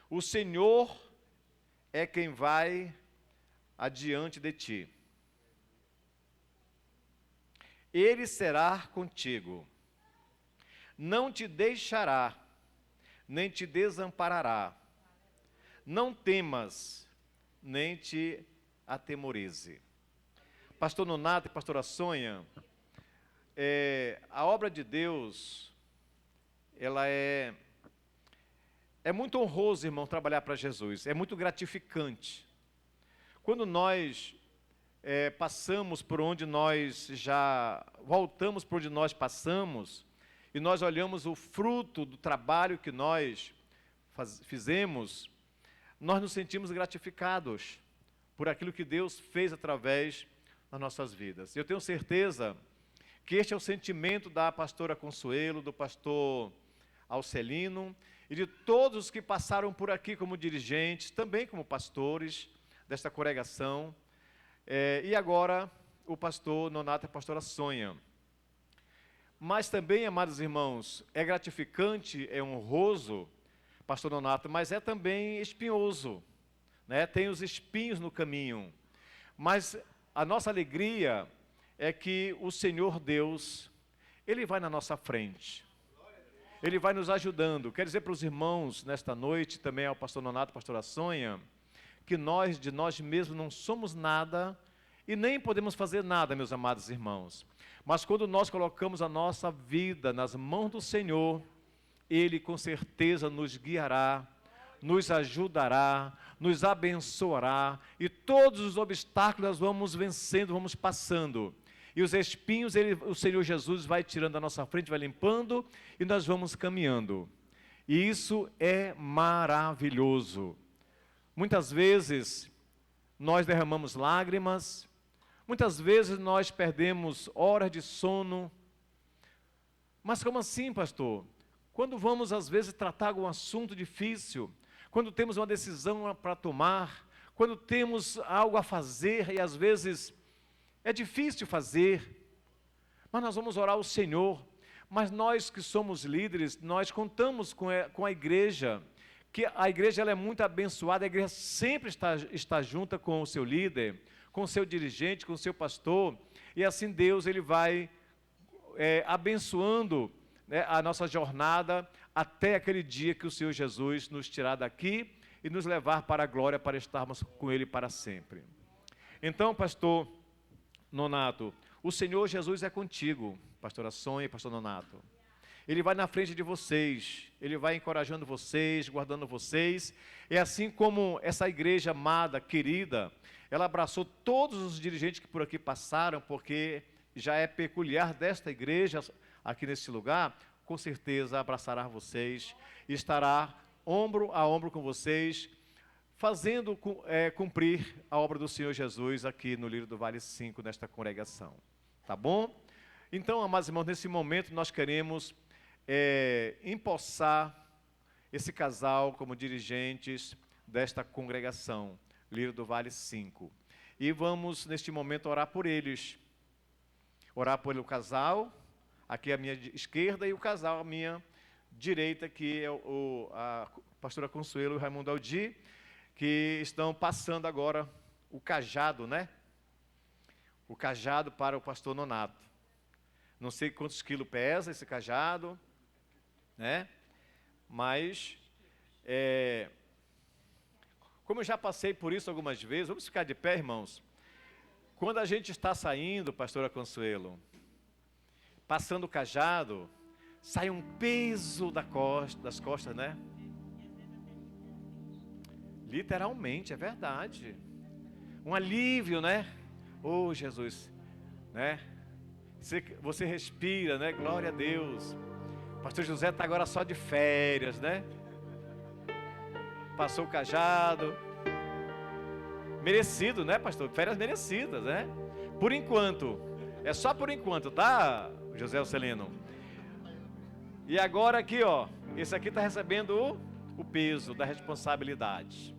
o Senhor é quem vai adiante de ti. Ele será contigo. Não te deixará, nem te desamparará. Não temas, nem te atemorize. pastor Nonato e pastora Sônia, a obra de Deus, ela é muito honroso, irmão, trabalhar para Jesus, é muito gratificante. Quando nós passamos por onde nós já voltamos por onde nós passamos, e nós olhamos o fruto do trabalho que nós fizemos, nós nos sentimos gratificados por aquilo que Deus fez através das nossas vidas. Eu tenho certeza que este é o sentimento da pastora Consuelo, do pastor Alcelino e de todos os que passaram por aqui como dirigentes, também como pastores desta congregação, e agora o pastor Nonato e a pastora Sônia. Mas também, amados irmãos, é gratificante, é honroso, pastor Nonato, mas é também espinhoso, né? Tem os espinhos no caminho. Mas a nossa alegria é que o Senhor Deus, Ele vai na nossa frente. Ele vai nos ajudando. Quero dizer para os irmãos, nesta noite, também ao pastor Nonato, pastora Sônia, que nós, de nós mesmos, não somos nada e nem podemos fazer nada, meus amados irmãos. Mas quando nós colocamos a nossa vida nas mãos do Senhor, Ele com certeza nos guiará, nos ajudará, nos abençoará, e todos os obstáculos nós vamos vencendo, vamos passando. E os espinhos, o Senhor Jesus vai tirando da nossa frente, vai limpando, e nós vamos caminhando. E isso é maravilhoso. Muitas vezes nós derramamos lágrimas, muitas vezes nós perdemos horas de sono. Mas como assim, pastor? Quando vamos, às vezes, tratar algum assunto difícil, quando temos uma decisão para tomar, quando temos algo a fazer e, às vezes, é difícil fazer, mas nós vamos orar ao Senhor. Mas nós que somos líderes, nós contamos com a igreja, que a igreja ela é muito abençoada, a igreja sempre está junta com o seu líder, com o seu dirigente, com o seu pastor, e assim Deus ele vai abençoando, né, a nossa jornada até aquele dia que o Senhor Jesus nos tirar daqui e nos levar para a glória, para estarmos com Ele para sempre. Então, pastor Nonato, o Senhor Jesus é contigo, pastora Sônia e pastor Nonato. Ele vai na frente de vocês, Ele vai encorajando vocês, guardando vocês. É assim como essa igreja amada, querida, ela abraçou todos os dirigentes que por aqui passaram, porque já é peculiar desta igreja, aqui nesse lugar, com certeza abraçará vocês e estará ombro a ombro com vocês, fazendo cumprir a obra do Senhor Jesus aqui no Lírio do Vale 5, nesta congregação. Tá bom? Então, amados irmãos, nesse momento nós queremos empossar esse casal como dirigentes desta congregação, Lírio do Vale 5. E vamos, neste momento, orar por eles. Orar pelo casal, aqui à minha esquerda, e o casal à minha direita, que é a pastora Consuelo e o Raimundo Aldi, que estão passando agora o cajado, né? O cajado para o pastor Nonato. Não sei quantos quilos pesa esse cajado, né? Mas, como eu já passei por isso algumas vezes, vamos ficar de pé, irmãos. Quando a gente está saindo, pastora Consuelo, passando o cajado, sai um peso das costas, né? Literalmente, é verdade. Um alívio, né? Oh, Jesus, né? Você respira, né? Glória a Deus. Pastor José está agora só de férias, né? Passou o cajado. Merecido, né, pastor? Férias merecidas, né? Por enquanto. É só por enquanto, tá, José Alcelino? E agora aqui, ó. Esse aqui está recebendo o peso da responsabilidade.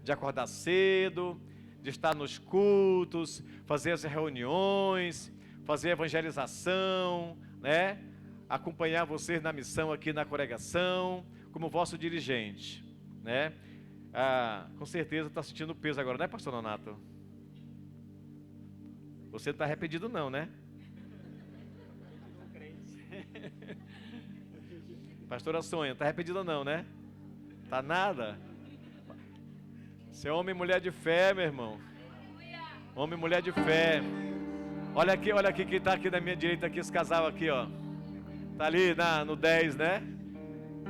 De acordar cedo, de estar nos cultos, fazer as reuniões, fazer a evangelização, né? Acompanhar vocês na missão aqui na congregação, como vosso dirigente, né? Com certeza está sentindo o peso agora, né, pastor Nonato? Você não está arrependido não, né? Pastora Sônia, está arrependido não, né? Tá nada? Você é homem e mulher de fé, meu irmão. Homem e mulher de fé. Olha aqui quem está aqui na minha direita, aqui, esse casal aqui, ó. Tá ali no 10, né?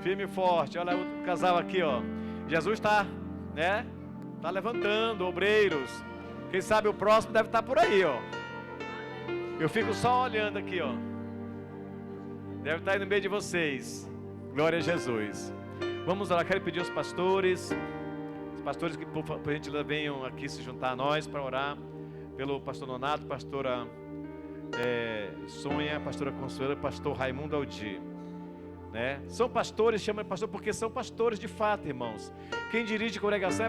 Firme e forte. Olha o casal aqui, ó. Jesus está, né? Tá levantando obreiros. Quem sabe o próximo deve estar por aí, ó. Eu fico só olhando aqui, ó. Deve estar aí no meio de vocês. Glória a Jesus. Vamos orar. Quero pedir aos pastores. Os pastores que por gentileza venham aqui se juntar a nós para orar. Pelo pastor Nonato, pastora Sônia, pastora Consuelo e pastor Raimundo Aldi, né? São pastores, chamam de pastor porque são pastores de fato, irmãos. Quem dirige a congregação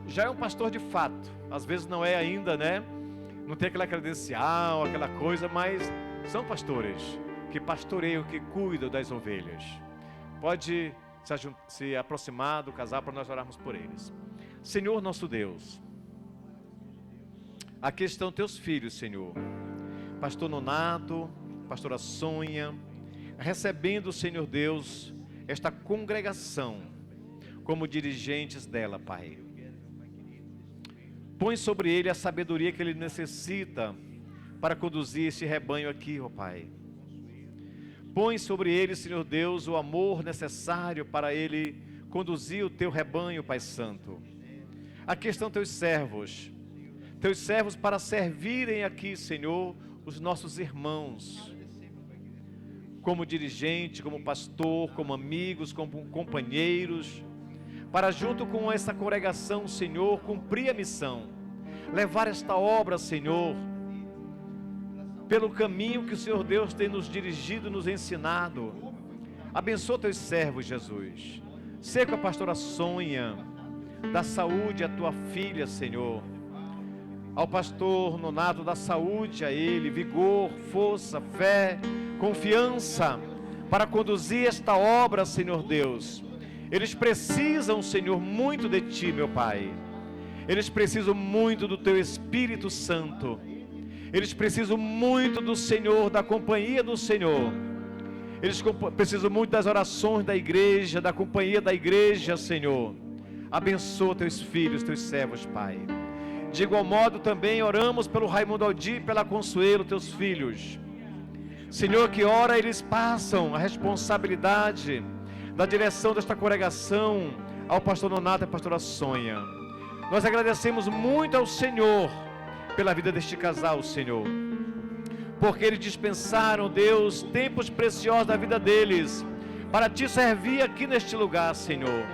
já é um pastor de fato. Às vezes não é ainda, né? Não tem aquela credencial, aquela coisa, mas são pastores que pastoreiam, que cuidam das ovelhas. Pode se aproximar do casal para nós orarmos por eles. Senhor nosso Deus, aqui estão teus filhos, Senhor. Pastor Nonato, pastora Sônia, recebendo, Senhor Deus, esta congregação como dirigentes dela, Pai. Põe sobre ele a sabedoria que ele necessita para conduzir esse rebanho aqui, ó Pai. Põe sobre ele, Senhor Deus, o amor necessário para ele conduzir o teu rebanho, Pai Santo. Aqui estão teus servos para servirem aqui, Senhor, os nossos irmãos, como dirigente, como pastor, como amigos, como companheiros, para junto com essa congregação, Senhor, cumprir a missão, levar esta obra, Senhor, pelo caminho que o Senhor Deus tem nos dirigido, nos ensinado. Abençoa teus servos, Jesus. Seja com a pastora Sônia, dá saúde à tua filha, Senhor. Ao pastor Nonato, dá saúde a ele, vigor, força, fé, confiança, para conduzir esta obra, Senhor Deus. Eles precisam, Senhor, muito de Ti, meu Pai. Eles precisam muito do Teu Espírito Santo. Eles precisam muito do Senhor, da companhia do Senhor. Eles precisam muito das orações da igreja, da companhia da igreja, Senhor. Abençoa Teus filhos, Teus servos, Pai. De igual modo também oramos pelo Raimundo Aldi, pela Consuelo, Teus filhos. Senhor, que ora eles passam a responsabilidade da direção desta congregação ao pastor Nonato e à pastora Sônia. Nós agradecemos muito ao Senhor pela vida deste casal, Senhor, porque eles dispensaram, Deus, tempos preciosos da vida deles para Te servir aqui neste lugar, Senhor,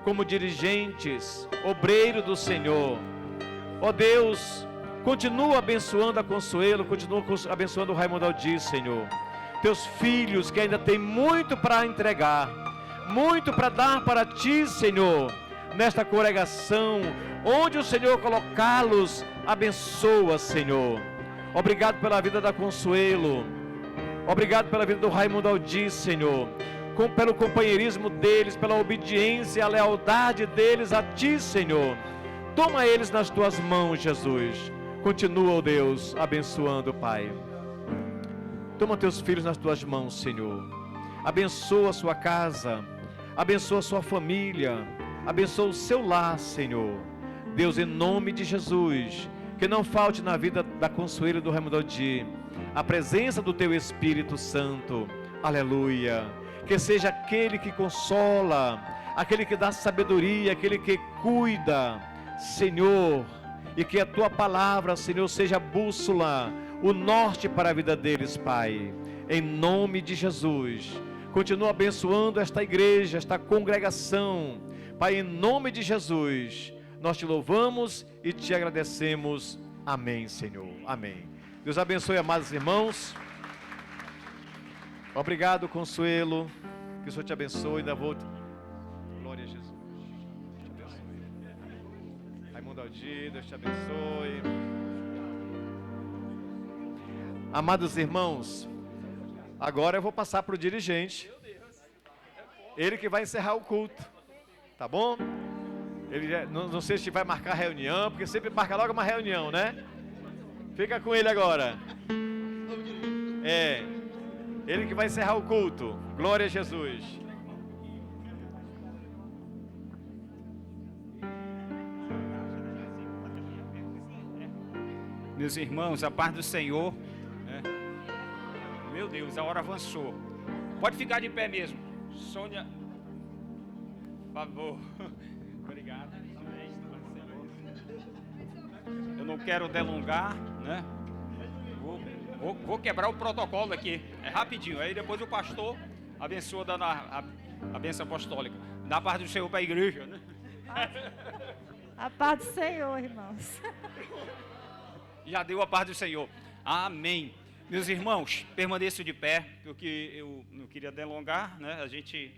como dirigentes, obreiro do Senhor. Ó Deus, continua abençoando a Consuelo, continua abençoando o Raimundo Aldi, Senhor. Teus filhos que ainda têm muito para entregar, muito para dar para Ti, Senhor, nesta congregação, onde o Senhor colocá-los, abençoa, Senhor. Obrigado pela vida da Consuelo, obrigado pela vida do Raimundo Aldi, Senhor, pelo companheirismo deles, pela obediência e a lealdade deles a Ti, Senhor. Toma eles nas Tuas mãos, Jesus. Continua, ó Deus, abençoando, Pai. Toma Teus filhos nas Tuas mãos, Senhor. Abençoa a sua casa, abençoa a sua família, abençoa o seu lar, Senhor. Deus, em nome de Jesus, que não falte na vida da Consuelo e do Raimundo Aldi a presença do Teu Espírito Santo. Aleluia. Que seja aquele que consola, aquele que dá sabedoria, aquele que cuida, Senhor, e que a Tua palavra, Senhor, seja a bússola, o norte para a vida deles, Pai, em nome de Jesus. Continua abençoando esta igreja, esta congregação, Pai, em nome de Jesus. Nós Te louvamos e Te agradecemos. Amém, Senhor. Amém. Deus abençoe, amados irmãos. Obrigado, Consuelo. Que o Senhor te abençoe. Ainda vou. Glória a Jesus. Te abençoe. Raimundo Aldi, Deus te abençoe. Amados irmãos, agora eu vou passar para o dirigente. Ele que vai encerrar o culto. Tá bom? Ele não sei se vai marcar reunião, porque sempre marca logo uma reunião, né? Fica com ele agora. Ele que vai encerrar o culto. Glória a Jesus. Meus irmãos, a paz do Senhor. Meu Deus, a hora avançou. Pode ficar de pé mesmo. Sônia, por favor. Obrigado. Eu não quero delongar, né? Vou quebrar o protocolo aqui. É rapidinho. Aí depois o pastor abençoa dando a bênção apostólica. Dá a paz do Senhor para a igreja, né? A paz do Senhor, irmãos. Já deu a paz do Senhor. Amém. Meus irmãos, permaneçam de pé, porque eu não queria delongar, né? A gente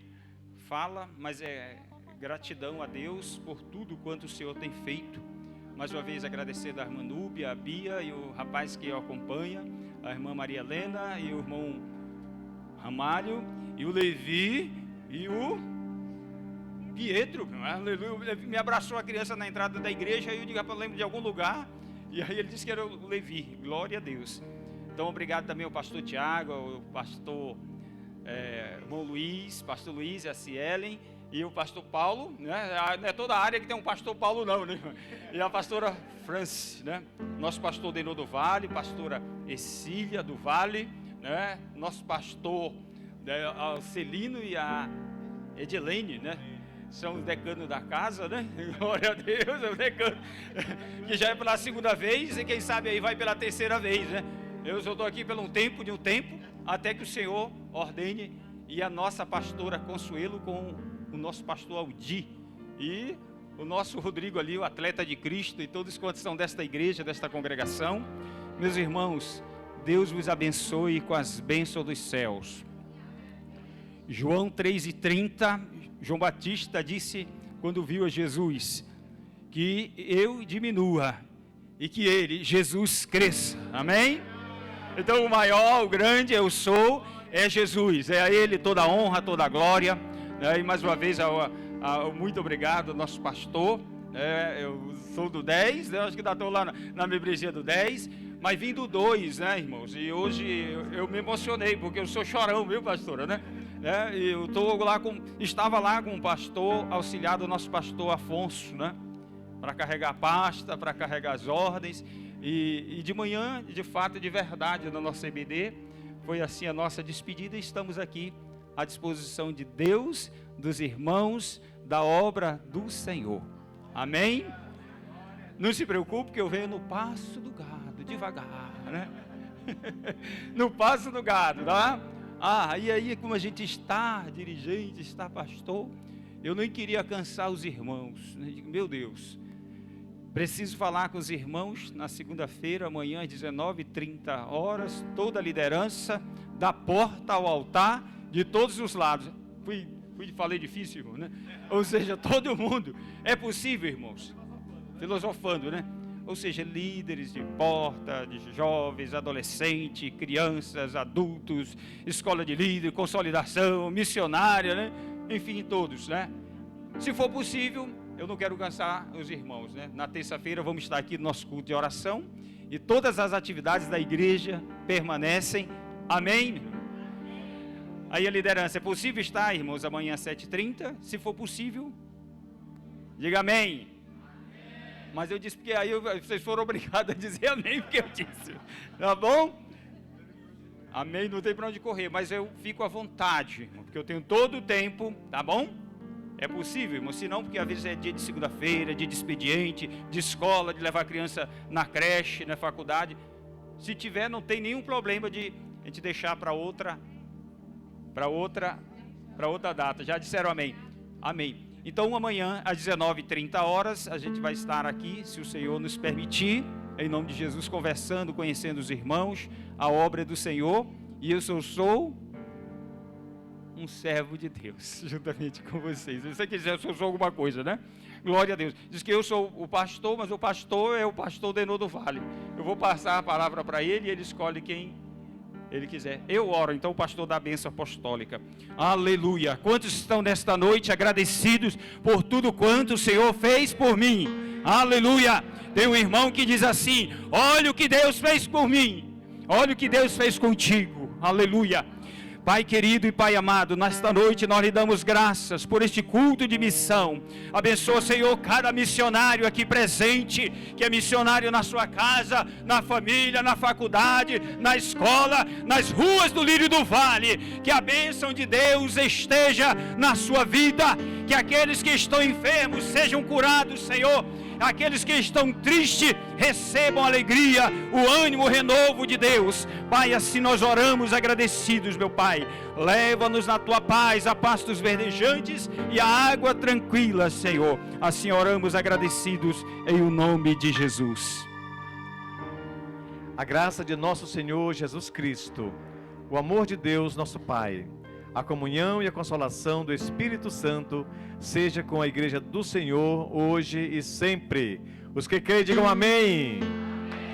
fala, mas é gratidão a Deus por tudo quanto o Senhor tem feito. Mais uma vez agradecer da irmã Núbia, a Bia e o rapaz que o acompanha, a irmã Maria Helena e o irmão Ramalho, e o Levi e o Pietro. Aleluia. Me abraçou a criança na entrada da igreja e eu digo, eu lembro de algum lugar, e aí ele disse que era o Levi. Glória a Deus. Então, obrigado também ao pastor Tiago, ao pastor irmão Luiz, pastor Luiz e a Cielen, e o pastor Paulo, né? Não é toda a área que tem um pastor Paulo não, né? E a pastora Franci, né? Nosso pastor Denô do Vale, pastora Essília do Vale, né? Nosso pastor Celino e a Edilene, né? São os decanos da casa, né? Glória a Deus, é o decano, que já é pela segunda vez e quem sabe aí vai pela terceira vez, né? Eu só estou aqui pelo tempo, até que o Senhor ordene, e a nossa pastora Consuelo com o nosso pastor Aldi, e o nosso Rodrigo ali, o atleta de Cristo, e todos quantos são desta igreja, desta congregação. Meus irmãos, Deus vos abençoe com as bênçãos dos céus. João 3,30, João Batista disse, quando viu a Jesus, que eu diminua e que ele, Jesus, cresça. Amém? Então o maior, o grande, eu sou, é Jesus. É a ele toda a honra, toda a glória. E mais uma vez, muito obrigado ao nosso pastor. Eu sou do 10, né? Acho que ainda estou lá na membresia do 10, mas vim do 2, né, irmãos? E hoje eu me emocionei, porque eu sou chorão, viu, pastora, né? Eu estava lá com o pastor, auxiliar do nosso pastor Afonso, né? Para carregar a pasta, para carregar as ordens. E de manhã, de fato, de verdade, na nossa EBD, foi assim a nossa despedida. Estamos aqui à disposição de Deus, dos irmãos, da obra do Senhor. Amém? Não se preocupe que eu venho no passo do gado, devagar, né? No passo do gado, tá? E aí como a gente está dirigente, está pastor, eu nem queria cansar os irmãos. Meu Deus, preciso falar com os irmãos na segunda-feira, amanhã às 19h30, toda a liderança, da porta ao altar, de todos os lados. Falei difícil, irmão, né? Ou seja, todo mundo. É possível, irmãos? Filosofando, né? Ou seja, líderes de porta, de jovens, adolescentes, crianças, adultos, escola de líder, consolidação, missionária, né? Enfim, todos, né? Se for possível, eu não quero cansar os irmãos, né? Na terça-feira vamos estar aqui no nosso culto de oração e todas as atividades da igreja permanecem. Amém? Aí a liderança, é possível estar, irmãos, amanhã às 7h30? Se for possível, diga amém. Mas eu disse porque aí vocês foram obrigados a dizer amém, porque eu disse, tá bom? Amém, não tem para onde correr, mas eu fico à vontade, irmão, porque eu tenho todo o tempo, tá bom? É possível, irmão, se não, porque às vezes é dia de segunda-feira, dia de expediente, de escola, de levar a criança na creche, na faculdade. Se tiver, não tem nenhum problema de a gente deixar para outra data. Já disseram amém? Amém. Então amanhã às 19h30 a gente vai estar aqui, se o Senhor nos permitir, em nome de Jesus, conversando, conhecendo os irmãos, a obra do Senhor. E eu sou um servo de Deus, juntamente com vocês. Se você quiser, eu sou alguma coisa, né? Glória a Deus. Diz que eu sou o pastor, mas o pastor é o pastor Denô do Vale. Eu vou passar a palavra para ele e ele escolhe quem ele quiser. Eu oro, então, o pastor da bênção apostólica. Aleluia. Quantos estão nesta noite agradecidos por tudo quanto o Senhor fez por mim? Aleluia. Tem um irmão que diz assim: olha o que Deus fez por mim, olha o que Deus fez contigo. Aleluia. Pai querido e Pai amado, nesta noite nós lhe damos graças por este culto de missão. Abençoa, Senhor, cada missionário aqui presente, que é missionário na sua casa, na família, na faculdade, na escola, nas ruas do Lírio do Vale. Que a bênção de Deus esteja na sua vida, que aqueles que estão enfermos sejam curados, Senhor. Aqueles que estão tristes recebam alegria, o ânimo, o renovo de Deus. Pai, assim nós oramos agradecidos, meu Pai. Leva-nos na tua paz, a pastos verdejantes e a água tranquila, Senhor. Assim oramos agradecidos em o nome de Jesus. A graça de nosso Senhor Jesus Cristo, o amor de Deus, nosso Pai, a comunhão e a consolação do Espírito Santo seja com a igreja do Senhor hoje e sempre. Os que creem digam amém.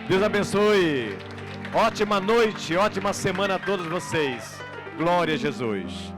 Deus abençoe. Ótima noite, ótima semana a todos vocês. Glória a Jesus.